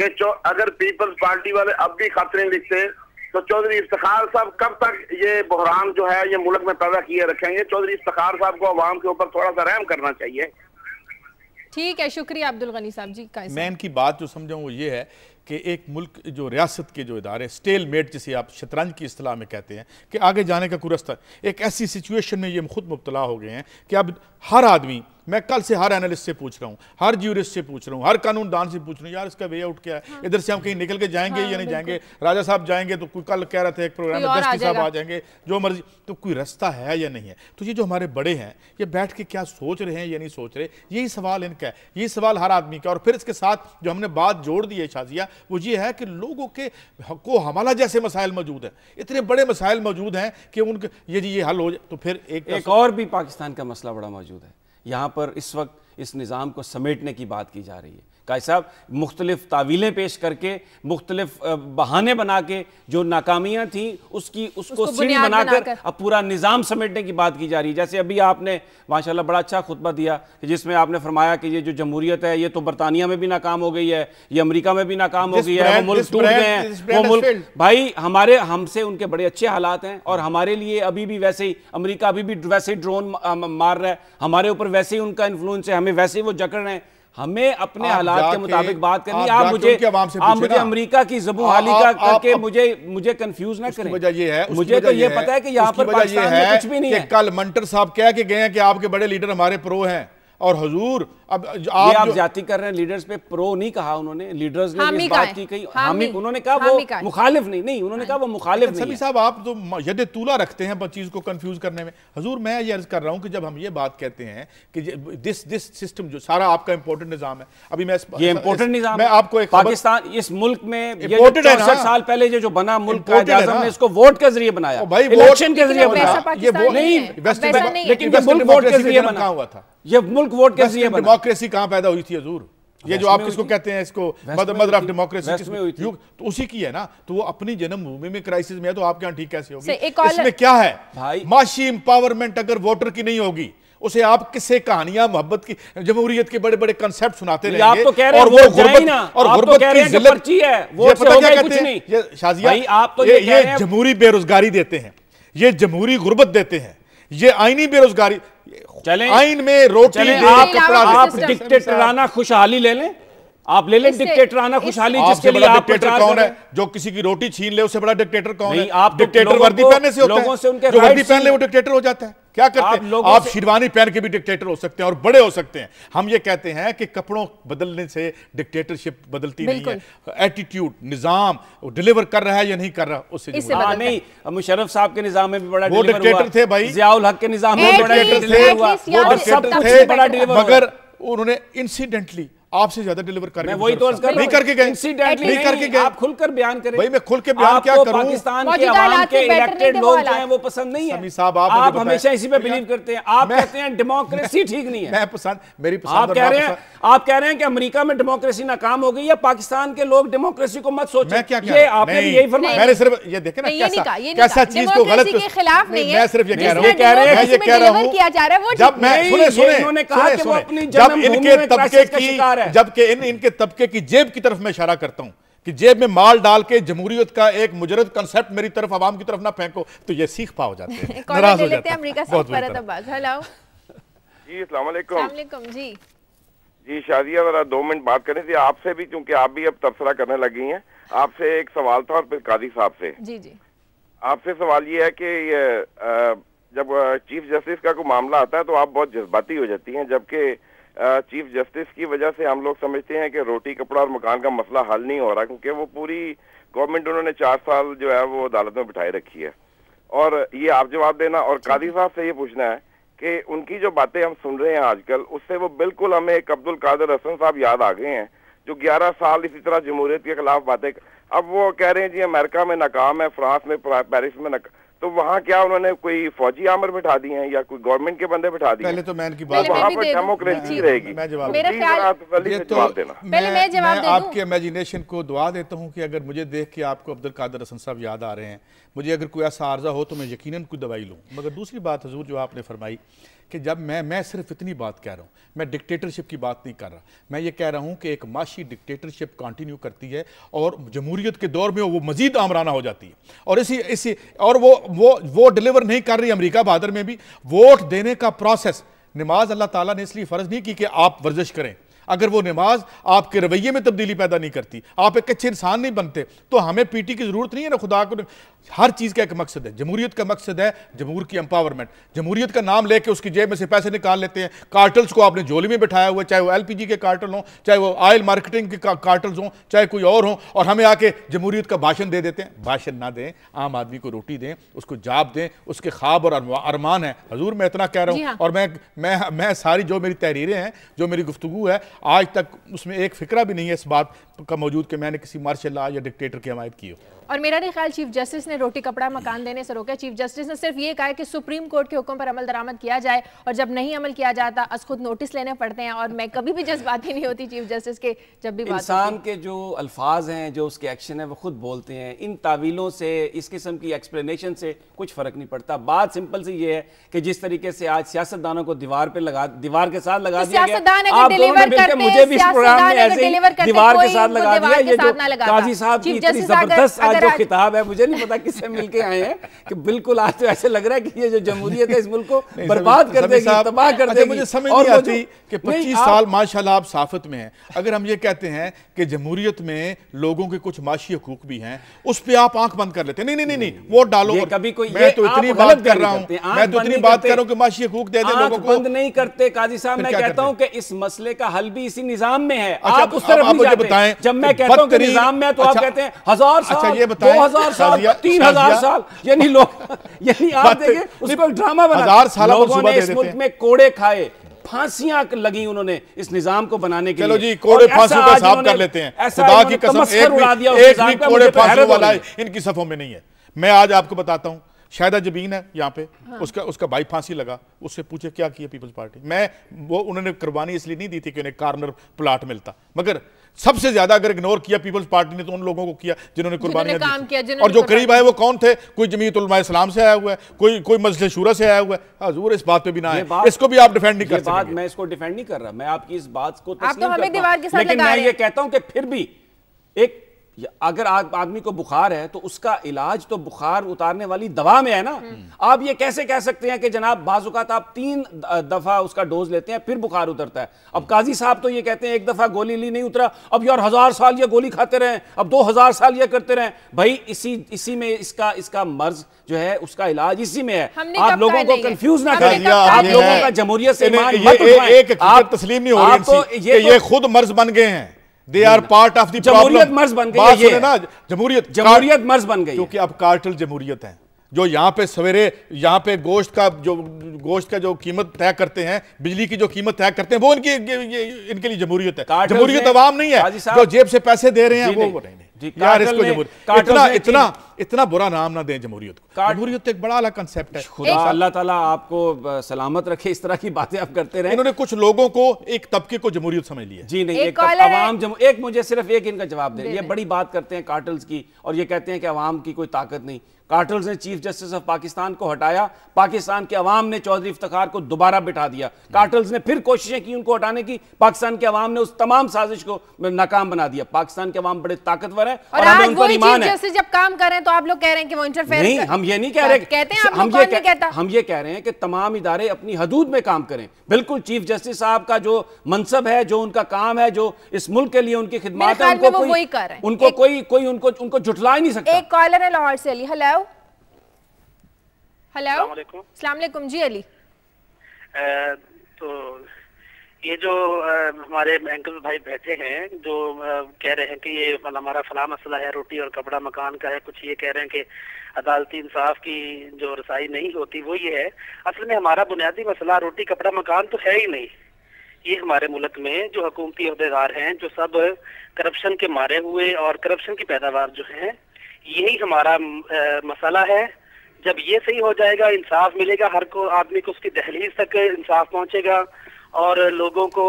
H: कि अगर पीपल्स पार्टी वाले अब भी खत नहीं लिखते तो चौधरी इफ्तिखार साहब कब तक ये बहरान जो है ये मुल्क में पैदा किए रखेंगे? चौधरी इफ्तिखार साहब को अवाम के ऊपर थोड़ा सा रहम करना चाहिए।
A: ठीक है, शुक्रिया अब्दुल गनी साहब जी का।
B: मैं इनकी बात जो समझा वो ये है कि एक मुल्क जो रियासत के जो इदारे स्टेल मेट, जिसे आप शतरंज की इस्तिलाह में कहते हैं, कि आगे जाने का कोई रास्ता, एक ऐसी सिचुएशन में ये खुद मुब्तला हो गए हैं कि अब हर आदमी मैं कल से हर एनालिस्ट से पूछ रहा हूँ, हर ज्यूरिस्ट से पूछ रहा हूँ, हर कानूनदान से पूछ रहा हूँ, यार इसका वे आउट क्या है?
A: हाँ।
B: इधर से हम कहीं निकल के जाएंगे या नहीं जाएंगे? राजा साहब जाएंगे तो कोई कल कह रहे थे एक प्रोग्राम में 10 साहब आ जाएंगे, जो मर्जी, तो कोई रास्ता है या नहीं है? तो ये जो हमारे बड़े हैं ये बैठ के क्या सोच रहे हैं या नहीं सोच रहे, यही सवाल इनका है, यही सवाल हर आदमी का। और फिर इसके साथ जो हमने बात जोड़ दी है शाजिया, वो ये है कि लोगों के को हमारा जैसे मसाइल मौजूद हैं, इतने बड़े मसाइल मौजूद हैं कि उनके ये हल हो जाए तो फिर
C: एक और भी पाकिस्तान का मसला बड़ा मौजूद है। यहाँ पर इस वक्त इस निज़ाम को समेटने की बात की जा रही है। कायद साहब, मुख्तलिफ तावीलें पेश करके, मुख्तलिफ बहाने बना के जो नाकामियाँ थी उसको सीढ़ी बनाकर अब पूरा निज़ाम समेटने की बात की जा रही है। जैसे अभी आपने माशाल्लाह बड़ा अच्छा खुतबा दिया कि जिसमें आपने फरमाया कि ये जो जमहूरियत है ये तो बरतानिया में भी नाकाम हो गई है, ये अमेरिका में भी नाकाम हो गई है, वो मुल्क टूट गए हैं, वो मुल्क भाई हमसे उनके बड़े अच्छे हालात हैं और हमारे लिए अभी भी वैसे ही अमेरिका अभी भी वैसे ही ड्रोन मार रहा है, हमारे ऊपर वैसे ही उनका इन्फ्लुएंस है, हमें वैसे ही वो जकड़ रहे हैं। हमें अपने हालात के मुताबिक बात करनी। आप मुझे अमेरिका की ज़बान हाली का करके मुझे कंफ्यूज ना करें।
B: वजह ये है,
C: मुझे तो ये पता है कि यहाँ पर पाकिस्तान में कुछ भी नहीं है।
B: कल मंटर साहब कह के गए हैं कि आपके बड़े लीडर हमारे प्रो हैं, और हुजूर अब
C: आप जाती कर रहे हैं। लीडर्स पे प्रो नहीं कहा उन्होंने, लीडर्स ने इस बात की कही, उन्होंने कहा वो मुखालिफ नहीं, उन्होंने कहा वो मुखालिफ नहीं।
B: सभी साहब आप तो यद तूला रखते हैं चीज को कंफ्यूज करने में। हुजूर मैं ये अर्ज कर रहा हूं कि जब हम ये बात कहते हैं कि दिस सिस्टम जो सारा आपका इंपोर्टेंट निजाम है, अभी मैं ये इंपोर्टेंट निजाम, मैं आपको एक
C: पाकिस्तान इस मुल्क में 64 साल पहले जो बना मुल्क कायद-ए-आज़म ने इसको वोट के जरिए बनाया, इलेक्शन के जरिए बनाया, लेकिन ये मुल्क वोट के जरिए बना हुआ था। ये मुल्क वोट के जरिए बना।
B: डेमोक्रेसी कहां पैदा हुई थी हजूर? ये जो आप किसको कहते हैं, इसको मदर ऑफ डेमोक्रेसी में हुई थी, तो उसी की है ना। तो वो अपनी जन्मभूमि में क्राइसिस में है, तो आपके यहाँ ठीक कैसे होगी? इसमें क्या है भाई? माशी इंपावरमेंट अगर वोटर की नहीं होगी, उसे आप किससे कहानियां मोहब्बत की, जमहूरियत के बड़े बड़े कंसेप्ट सुनाते रहेंगे।
C: आप तो कह रहे हैं वो गुर्बत और गुर्बत की जिल्लत है, वो
B: पता क्या कहते हैं ये शाजिया?
C: आप तो ये
B: जमहूरी बेरोजगारी देते हैं, ये जमहूरी गुर्बत देते हैं, ये आईनी बेरोजगारी।
C: चलें
B: आइन में रोटी
C: आप डिक्टेटराना खुशहाली ले लें, आप ले लें डिक्टेटराना खुशहाली, जिसके लिए आप
B: डिक्टेटर कौन है? जो किसी की रोटी छीन ले उससे बड़ा डिक्टेटर कौन है? आप डिक्टेटर वर्दी पहनने से होता है, लोगों से उनके जो वर्दी पहन ले वो डिक्टेटर हो जाता है। क्या करते हैं आप? शेरवानी पहन के भी डिक्टेटर हो सकते हैं और बड़े हो सकते हैं। हम ये कहते हैं कि कपड़ों बदलने से डिक्टेटरशिप बदलती नहीं है, एटीट्यूड, निजाम डिलीवर कर रहा है या नहीं कर रहा उससे
C: नहीं। मुशर्रफ साहब के निजाम में भी बड़ा
B: वो डिक्टेटर थे भाई,
C: जियाउल हक के निजाम में बड़ा डिलीवर हुआ,
B: वो डिक्टेटर थे, मगर उन्होंने इंसिडेंटली आपसे ज्यादा डिलीवर कर,
C: मैं वही तो
B: नहीं करके गए,
C: नहीं करके गए। आप खुलकर बयान करें
B: भाई, मैं खुल के बयान क्या करूं?
C: पाकिस्तान के अवाम के इलेक्टेड लोग जो हैं वो पसंद नहीं है। साहब आप हमेशा इसी पे बिलीव करते हैं, आप कहते हैं डेमोक्रेसी ठीक नहीं है।
B: मैं पसंद, मेरी पसंद।
C: आप कह रहे हैं कि अमेरिका में डेमोक्रेसी नाकाम हो गई है, पाकिस्तान के लोग डेमोक्रेसी को मत सोचें। ये आपने भी यही फरमाया।
B: मैंने सिर्फ ये देखे ना कैसा चीज को गलत
A: के खिलाफ नहीं है।
B: मैं सिर्फ ये कह रहा हूं,
A: ये कह रहा हूं
B: किया जा रहा है वो जब मैं सुने
C: उन्होंने कहा कि वो अपनी
B: जब इनके तबके की, जबकि इनके तबके की जेब की तरफ मैं इशारा करता हूं कि जेब में माल डाल के जमहूरियत का एक मुजरद कंसेप्ट मेरी तरफ, आवाम की तरफ ना फेंको, तो ये सीख पा हो जाते हैं, नाराज हो जाते हैं।
A: अमेरिका से फरत अब्बास, हेलो
H: जी, अस्सलाम वालेकुम
A: जी।
H: जी शाजिया, जरा 2 मिनट बात करनी थी आपसे भी, क्योंकि आप भी अब तबसरा करने लगी हैं। आपसे एक सवाल था और फिर काजी साहब से।
A: जी।
H: आपसे सवाल ये है कि जब चीफ जस्टिस का कोई मामला आता है तो आप बहुत जज्बाती हो जाती हैं, जबकि चीफ जस्टिस की वजह से हम लोग समझते हैं कि रोटी कपड़ा और मकान का मसला हल नहीं हो रहा, क्योंकि वो पूरी गवर्नमेंट उन्होंने 4 साल जो है वो अदालत में बिठाई रखी है। और ये आप जवाब देना। और कादी साहब से ये पूछना है कि उनकी जो बातें हम सुन रहे हैं आजकल, उससे वो बिल्कुल हमें एक अब्दुल कादिर हसन साहब याद आ गए हैं, जो 11 साल इसी तरह जमहूरियत के खिलाफ बातें। अब वो कह रहे हैं जी अमेरिका में नाकाम है, फ्रांस में, पेरिस में नाकाम, तो वहाँ क्या उन्होंने कोई फौजी आमर बिठा दिए हैं या कोई गवर्नमेंट के बंदे बिठा दिए?
B: पहले तो मैं इनकी बात,
H: वहाँ पर डेमोक्रेसी रहेगी।
B: मैं जवाब
H: देना।
B: मैं आपके इमेजिनेशन को दुआ देता हूँ कि अगर मुझे देख के आपको अब्दुल कादिर हसन साहब याद आ रहे हैं, मुझे अगर कोई ऐसा आर्जा हो तो मैं यकीनन कोई दवाई लूँ। मगर दूसरी बात हजूर जो आपने फरमाई कि जब मैं सिर्फ इतनी बात कह रहा हूँ, मैं डिक्टेटरशिप की बात नहीं कर रहा, मैं ये कह रहा हूँ कि एक माशी डिक्टेटरशिप कंटिन्यू करती है और जमहूरियत के दौर में वो मजीद आमराना हो जाती है। और इसी और वो डिलीवर नहीं कर रही। अमेरिका बहादुर में भी वोट देने का प्रोसेस, नमाज अल्लाह ताला ने इसलिए फ़र्ज नहीं की कि आप वर्जिश करें, अगर वो नमाज आपके रवैये में तब्दीली पैदा नहीं करती, आप एक अच्छे इंसान नहीं बनते, तो हमें पीटी की जरूरत नहीं है ना। खुदा को हर चीज़ का एक मकसद है। जमहूरियत का मकसद है जमहूर की एम्पावरमेंट। जमहूरियत का नाम लेके उसकी जेब में से पैसे निकाल लेते हैं। कार्टल्स को आपने झोली में बिठाया हुआ, चाहे वो LPG के कार्टल हों, चाहे वो ऑयल मार्केटिंग के कार्टल्स हों, चाहे कोई और हों, और हमें आके जमहूरियत का भाषण दे देते हैं। भाषण ना दें, आम आदमी को रोटी दें, उसको जाब दें, उसके ख्वाब और अरमान है। हजूर मैं इतना कह रहा हूँ, और मैं सारी जो मेरी तहरीरें हैं, जो मेरी गुफ्तगू है, आज तक उसमें एक फिक्रा भी नहीं है इस बात का मौजूद कि मैंने किसी मार्शल लॉ या डिक्टेटर की हमायत की हो।
A: और मेरा नहीं ख्याल चीफ जस्टिस ने रोटी कपड़ा मकान देने से रोका। चीफ जस्टिस ने सिर्फ ये कहा है कि सुप्रीम कोर्ट के हुक्म पर अमल दरामद किया जाए, और जब नहीं अमल किया जाता अस खुद नोटिस लेने पड़ते हैं। और मैं कभी भी जज्बाती नहीं होती चीफ जस्टिस के, जब भी बात
C: इंसान के जो अल्फाज हैं, जो उसके एक्शन है, वो खुद बोलते हैं। इन तावीलों से, इस किस्म की एक्सप्लेनेशन से कुछ फर्क नहीं पड़ता। बात सिंपल सी ये है कि जिस तरीके से आज सियासतदानों को दीवार के साथ लगा दिया गया, आप दोनों मिलकर मुझे भी इस प्रोग्राम में ऐसे ही दीवार के साथ लगा दिया। ये जो काजी साहब की इतनी जबरदस्त आज जो खिताब है, मुझे नहीं पता किससे मिलके आए हैं कि बिल्कुल आज तो ऐसे लग रहा है कि ये जो जमहूरियत है इस मुल्क को बर्बाद कर देगी, तबाह कर देगी।
B: मुझे समझ नहीं आती कि 25 साल माशाल्लाह आप साफत में हैं, अगर हम ये कहते हैं कि जमहूरियत में लोगों के कुछ माशी हकूक भी हैं, उस पर आप आंख बंद कर लेते हैं। नहीं, वोट डालो।
C: कभी कोई
B: मैं तो इतनी बात कर रहा हूं, मैं तो इतनी बात कर रहा हूं कि माशी हकूक दे दे लोगों को।
C: बंद नहीं करते काजी साहब। मैं कहता हूं कि इस मसले का हल भी इसी निजाम में है। आप उस तरफ नहीं जाते। जब मैं कहता हूं कि निजाम में, तो आप कहते हैं 1000 साल, 2000 साल, 3000 साल, यानी लोग, यानी आप देखें उसको एक ड्रामा बना। लोगों ने इस मुल्क में कोड़े खाए, फांसियां लगी उन्होंने इस निजाम को बनाने के लिए।
B: चलो जी, कोड़े फांसियों का हिसाब कर लेते हैं। खुदा की कसम, एक भी कोड़े फांसियों वाला इनकी सफों में नहीं है। मैं आज आपको बताता हूं, शायदा जबीन है यहाँ पे, उसका भाई फांसी लगा, उससे पूछे क्या किया पीपल्स पार्टी। वो उन्होंने कुर्बानी इसलिए नहीं दी थी कि उन्हें कार्नर प्लाट मिलता, मगर सबसे ज्यादा अगर इग्नोर किया पीपल्स पार्टी ने तो उन लोगों को किया जिन्होंने कुर्बानी दी। और जो करीब आए वो कौन थे? कोई जमीयत उलमा इस्लाम से आया हुआ है, कोई मजलिस शूरा से आया हुआ है। हजूर इस बात पे भी ना है, इसको भी आप डिफेंड नहीं कर सकते।
C: मैं इसको डिफेंड नहीं कर रहा, मैं आपकी इस बात को
A: तस्लीम करता हूं,
C: लेकिन मैं ये कहता हूं कि फिर भी एक अगर आदमी को बुखार है तो उसका इलाज तो बुखार उतारने वाली दवा में है ना। आप ये कैसे कह सकते हैं कि जनाब बाजुकात आप 3 दफा उसका डोज लेते हैं फिर बुखार उतरता है। अब काजी साहब तो ये कहते हैं एक दफा गोली ली नहीं उतरा, अब यार 1000 साल ये गोली खाते रहे, अब 2000 साल ये करते रहे। भाई इसी में इसका मर्ज जो है उसका इलाज इसी में है। आप लोगों को कंफ्यूज ना करें। आप लोगों का जमहूरियत से
B: एक तस्लीम नहीं हो रही कि ये खुद मर्ज बन गए हैं। They are part of the problem।
C: जमहूरियत मर्ज बन गई है ये।
B: ना, जमहूरियत
C: मर्ज बन गई,
B: क्योंकि अब कार्टल जमहूरियत है। जो यहाँ पे सवेरे यहाँ पे गोश्त का जो कीमत तय करते हैं, बिजली की जो कीमत तय करते हैं, वो इनके लिए जमहूरियत है। जमहूरियत अवाम नहीं है जो जेब से पैसे दे रहे हैं, वो नहीं। यार इसको इतना बुरा नाम ना दें जमहूरियत को। जमहूरियत एक बड़ा अलग कंसेप्ट है।
C: खुदा अल्लाह ताला आपको सलामत रखे, इस तरह की बातें आप करते रहे।
B: इन्होंने कुछ लोगों को, एक तबके को जमहूरियत समझ लिया।
C: जी नहीं, एक मुझे सिर्फ एक इनका जवाब दे। ये बड़ी बात करते हैं कार्टल्स की, और ये कहते हैं कि अवाम की कोई ताकत नहीं। कार्टल्स ने चीफ जस्टिस ऑफ पाकिस्तान को हटाया, पाकिस्तान के अवाम ने चौधरी इफ्तिखार को दोबारा बिठा दिया। कार्टल्स ने फिर कोशिशें की उनको हटाने की, पाकिस्तान के अवाम ने उस तमाम साजिश को नाकाम बना दिया। पाकिस्तान के अवाम बड़े ताकतवर है और हमें उन पर ईमान है।
A: जब काम कर रहे हैं तो आप लोग कह रहे हैं कि वो इंटरफेयर
C: नहीं, हम ये नहीं कह रहे, कहते हैं हम ये कह रहे हैं कि तमाम इदारे अपनी हदूद में काम करें। बिल्कुल चीफ जस्टिस साहब का जो मनसब है, जो उनका काम है, जो इस मुल्क के लिए उनकी खिदमत है, उनको झुठला ही नहीं सकता।
A: एक कॉलर है लाहौर से, अली। हेलो अस्सलाम वालेकुम जी अली।
I: तो ये जो हमारे एंकर भाई बैठे हैं जो कह रहे हैं कि ये हमारा फला मसला है, रोटी और कपड़ा मकान का है, कुछ ये कह रहे हैं कि अदालती इंसाफ की जो रसाई नहीं होती, वो ये है। असल में हमारा बुनियादी मसला रोटी कपड़ा मकान तो है ही नहीं। ये हमारे मुल्क में जो हुकूमती अहदेदार हैं, जो सब करप्शन के मारे हुए और करप्शन की पैदावार जो है, यही हमारा मसला है। जब ये सही हो जाएगा, इंसाफ मिलेगा, हर को आदमी को उसकी दहलीज तक इंसाफ पहुंचेगा और लोगों को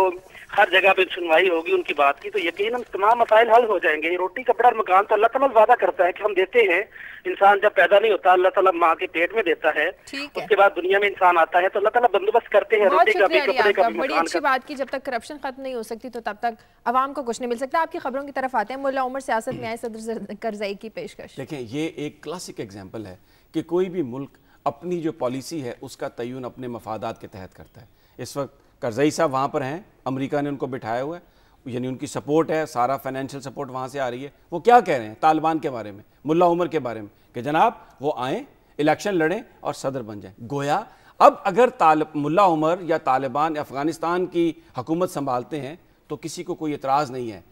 I: हर जगह पे सुनवाई होगी उनकी बात की, तो यकीनन तमाम मसाइल हल हो जाएंगे। रोटी कपड़ा मकान तो अल्लाह ताला वादा करता है कि हम देते हैं। इंसान जब पैदा नहीं होता अल्लाह ताला माँ के पेट में देता है, उसके बाद दुनिया में इंसान आता है तो अल्लाह ताला बंदोबस्त करते हैं रोटी का भी, कपड़े का भी,
A: बड़ी अच्छी बात की। जब तक करप्शन खत्म नहीं हो सकती तो तब तक अवाम को कुछ नहीं मिल सकता। आपकी खबरों की तरफ आते हैं। मुल्ला उमर सियासत में आए, सदर करज़ई की पेशकश।
C: देखिए, ये एक क्लासिक एग्जाम्पल है कि कोई भी मुल्क अपनी जो पॉलिसी है उसका तयन अपने मफादात के तहत करता है। इस वक्त करज़ई साहब वहाँ पर हैं, अमेरिका ने उनको बिठाया हुआ है, यानी उनकी सपोर्ट है, सारा फाइनेंशियल सपोर्ट वहाँ से आ रही है। वो क्या कह रहे हैं तालिबान के बारे में, मुल्ला उमर के बारे में, कि जनाब वो आएँ, इलेक्शन लड़ें और सदर बन जाएं। गोया अब अगर मुल्ला उमर या तालिबान अफ़गानिस्तान की हुकूमत संभालते हैं तो किसी को कोई एतराज़ नहीं है।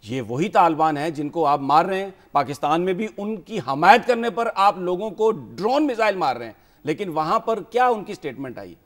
C: ये वही तालिबान है जिनको आप मार रहे हैं, पाकिस्तान में भी उनकी हमायत करने पर आप लोगों को ड्रोन मिसाइल मार रहे हैं, लेकिन वहाँ पर क्या उनकी स्टेटमेंट आई।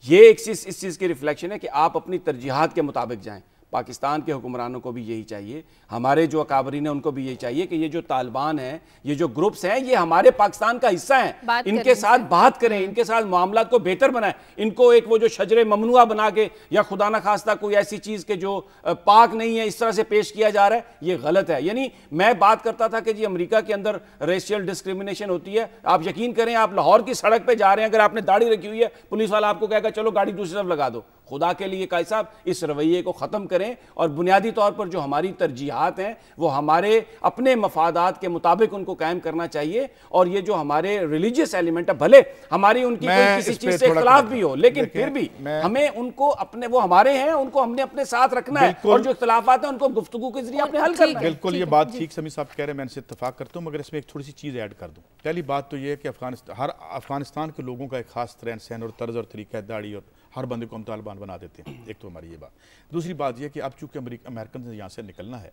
C: ये एक चीज़, इस चीज़ की रिफ्लेक्शन है कि आप अपनी तरजीहात के मुताबिक जाएं। पाकिस्तान के हुक्मरानों को भी यही चाहिए, हमारे जो अकाबरीन हैं उनको भी यही चाहिए कि ये जो तालिबान है, ये जो ग्रुप्स हैं, ये हमारे पाकिस्तान का हिस्सा हैं, इनके साथ बात करें, इनके साथ मामला को बेहतर बनाएं। इनको एक वो जो शजरे ममनुआ बना के या खुदा न खास्ता कोई ऐसी चीज़ के जो पाक नहीं है इस तरह से पेश किया जा रहा है, ये गलत है। यानी मैं बात करता था कि जी अमेरिका के अंदर रेशियल डिस्क्रिमिनेशन होती है। आप यकीन करें, आप लाहौर की सड़क पर जा रहे हैं, अगर आपने दाढ़ी रखी हुई है, पुलिस वाला आपको कहेगा चलो गाड़ी दूसरी तरफ लगा दो। खुदा के लिए कायद साहब इस रवैये को ख़त्म करें और बुनियादी तौर पर जो हमारी तरजीहात हैं वो हमारे अपने मफादात के मुताबिक उनको कायम करना चाहिए। और ये जो हमारे रिलीजियस एलिमेंट है, भले हमारी उनकी कोई किसी चीज़ से इख्तिलाफ भी हो, लेकिन फिर भी हमें उनको अपने, वो हमारे हैं, उनको हमने अपने साथ रखना है और जो इख्तिलाफात हैं उनको गुफ्तगू के जरिए अपने हल करना है।
B: बिल्कुल ये बात ठीक समी साहब कह रहे हैं, मैं इनसे इत्तेफाक करता हूँ, मगर इसमें एक थोड़ी सी चीज़ ऐड कर दूँ। पहली बात तो ये है कि अफगानिस्तान के लोगों का एक खास रहन सहन और तर्ज और तरीका है, दाढ़ी, और हर बंदे को हम तालिबान बना देते हैं। एक तो हमारी ये बात। दूसरी बात यह कि अब चूंकि अमेरिकन से यहाँ से निकलना है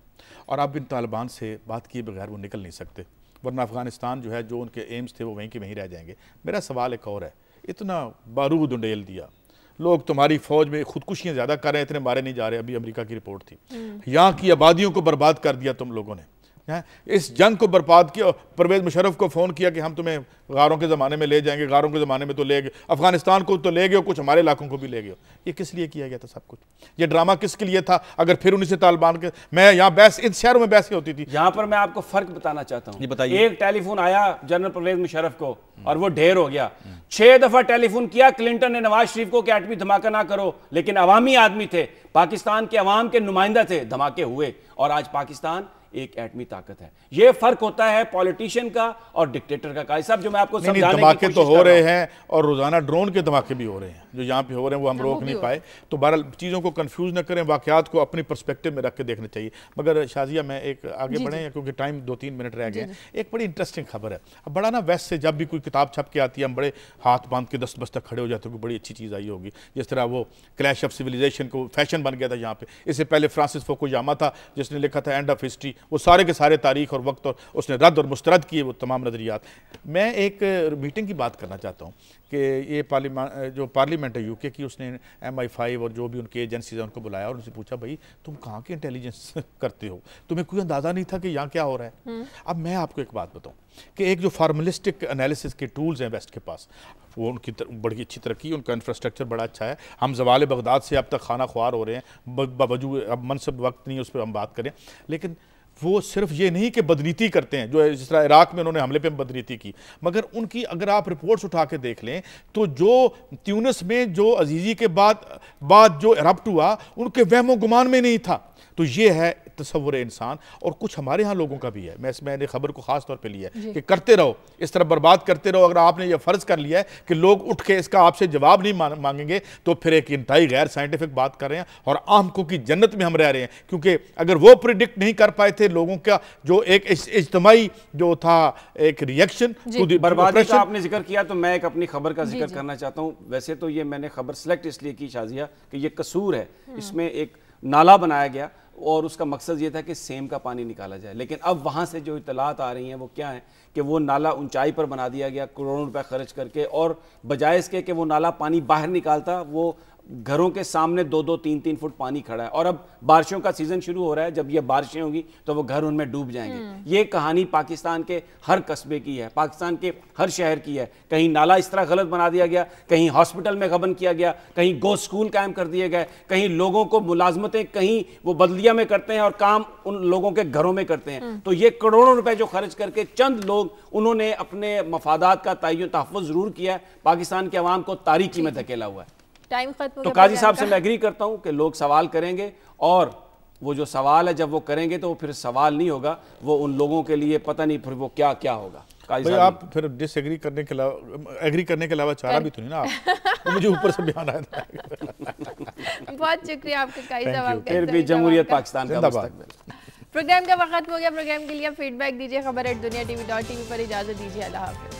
B: और अब इन तालिबान से बात किए बगैर वो निकल नहीं सकते, वरना अफगानिस्तान जो है, जो उनके एम्स थे वो वहीं के वहीं रह जाएंगे। मेरा सवाल एक और है, इतना बारूद उंडेल दिया, लोग तुम्हारी फौज में खुदकुशियाँ ज़्यादा कर रहे हैं, इतने मारे नहीं जा रहे। अभी अमेरिका की रिपोर्ट थी, यहाँ की आबादियों को बर्बाद कर दिया तुम लोगों ने, इस जंग को बर्बाद किया। परवेज मुशर्रफ को फ़ोन किया कि हम तुम्हें गारों के ज़माने में ले जाएंगे, गारों के ज़माने में तो ले गए, अफगानिस्तान को तो ले गए, कुछ हमारे इलाकों को भी ले गए। ये किस लिए किया गया था सब कुछ? ये ड्रामा किसके लिए था? अगर फिर उन्हीं से तालिबान के, मैं यहाँ बहस, इन शहरों में बहसें होती थी।
C: यहाँ पर मैं आपको फ़र्क बताना चाहता हूँ।
B: ये बताइए।
C: एक टेलीफोन आया जनरल परवेज मुशर्रफ को और वो ढेर हो गया। 6 दफ़ा टेलीफोन किया क्लिंटन ने नवाज शरीफ को कि एटमी धमाका ना करो, लेकिन अवामी आदमी थे, पाकिस्तान के अवाम के नुमाइंदा थे, धमाके हुए और आज पाकिस्तान एक एटमी ताकत है। ये फर्क होता है पॉलिटिशियन का और डिक्टेटर का। कायद साहब जो मैं आपको समझाने की कोशिश
B: धमाके तो हो रहे हैं और रोजाना ड्रोन के धमाके भी हो रहे हैं, जो यहाँ पे हो रहे हैं वो हम रोक नहीं पाए। तो बहरहाल चीज़ों को कंफ्यूज न करें, वाकयात को अपनी पर्सपेक्टिव में रख के देखना चाहिए। मगर शाजिया मैं एक आगे बढ़े क्योंकि टाइम 2-3 मिनट रह गए। एक बड़ी इंटरेस्टिंग खबर है। अब बड़ा ना वेस्ट से जब भी कोई किताब छप के आती है हम बड़े हाथ बांध के दस्त बस्त खड़े हो जाते हैं, कोई बड़ी अच्छी चीज़ आई होगी। जिस तरह वो क्लैश ऑफ सिविलाइजेशन को फैशन बन गया था यहाँ पे। इससे पहले फ्रांसिस फुकुयामा था जिसने लिखा था एंड ऑफ हिस्ट्री। वो सारे के सारे तारीख और वक्त और उसने रद्द और मुस्तरद किए वो तमाम नज़रियात। मैं एक मीटिंग की बात करना चाहता हूँ कि ये पार्लियामेंट है यूके की, उसने MI5 और जो भी उनकी एजेंसीज हैं उनको बुलाया और उनसे पूछा भाई तुम कहाँ के इंटेलिजेंस करते हो, तुम्हें कोई अंदाज़ा नहीं था कि यहाँ क्या हो रहा है। अब मैं आपको एक बात बताऊँ कि एक जो फार्मलिस्टिक एनालिसिस के टूल्स हैं वेस्ट के पास, वो उनकी बड़ी अच्छी तरक्की, उनका इंफ्रास्ट्रक्चर बड़ा अच्छा है। हम ज़वाल बगदाद से अब तक खाना ख्वार हो रहे हैं, बावजूद अब मनसब वक्त नहीं उस पर हम बात करें। लेकिन वो सिर्फ ये नहीं कि बदनीति करते हैं, जो जिस तरह इराक में उन्होंने हमले पे बदनीति की, मगर उनकी अगर आप रिपोर्ट्स उठा के देख लें तो जो ट्यूनिस में जो अजीज़ी के बाद जो इरप्ट हुआ उनके वहमो गुमान में नहीं था। तो ये है तसव्वुर इंसान। और कुछ हमारे यहाँ लोगों का भी है। मैंने खबर को खास तौर पे लिया है कि करते रहो, इस तरह बर्बाद करते रहो। अगर आपने ये फ़र्ज़ कर लिया है कि लोग उठ के इसका आपसे जवाब नहीं मांगेंगे तो फिर एक इंतहाई गैर साइंटिफिक बात कर रहे हैं और आमकों की जन्नत में हम रह रहे हैं। क्योंकि अगर वो प्रिडिक्ट नहीं कर पाए थे लोगों का जो एक इज्तिमाई जो था एक रिएक्शन
C: बर्बादी का आपने जिक्र किया, तो मैं एक अपनी खबर का जिक्र करना चाहता हूँ। वैसे तो ये मैंने खबर सेलेक्ट इसलिए की शाजिया कि ये कसूर है, इसमें एक नाला बनाया गया और उसका मकसद ये था कि सेम का पानी निकाला जाए। लेकिन अब वहाँ से जो इतलात आ रही हैं वो क्या है कि वो नाला ऊंचाई पर बना दिया गया करोड़ों रुपए खर्च करके, और बजाय इसके कि वो नाला पानी बाहर निकालता, वो घरों के सामने 2-2, 3-3 फुट पानी खड़ा है। और अब बारिशों का सीजन शुरू हो रहा है, जब ये बारिशें होंगी तो वो घर उनमें डूब जाएंगे। ये कहानी पाकिस्तान के हर कस्बे की है, पाकिस्तान के हर शहर की है। कहीं नाला इस तरह गलत बना दिया गया, कहीं हॉस्पिटल में गबन किया गया, कहीं गो स्कूल कायम कर दिए गए, कहीं लोगों को मुलाजमतें कहीं वो बदलिया में करते हैं और काम उन लोगों के घरों में करते हैं। तो ये करोड़ों रुपए जो खर्च करके चंद लोग उन्होंने अपने मफादात का तहफ़्फ़ुज़ जरूर किया है, पाकिस्तान के अवाम को तारीकी में धकेला हुआ है।
A: टाइम खत्म।
C: तो काजी साहब से मैं एग्री करता हूं कि लोग सवाल करेंगे और वो जो सवाल है जब वो करेंगे तो फिर सवाल नहीं होगा, वो उन लोगों के लिए पता नहीं फिर वो क्या क्या होगा। काजी
B: भाई
C: साहब
B: आप फिर डिसएग्री करने के अलावा एग्री करने के अलावा चारा भी तो नहीं ना आप। तो मुझे ऊपर से बयान आया था।
A: बहुत शुक्रिया आपका काजी साहब।
C: फिर भी जमहूरियत पाकिस्तान का मुस्तकबिल।
A: प्रोग्राम का वक्त हो गया। प्रोग्राम के लिए फीडबैक दीजिए खबर@duniatv.tv पर। इजाजत दीजिए, अल्लाह हाफिज़।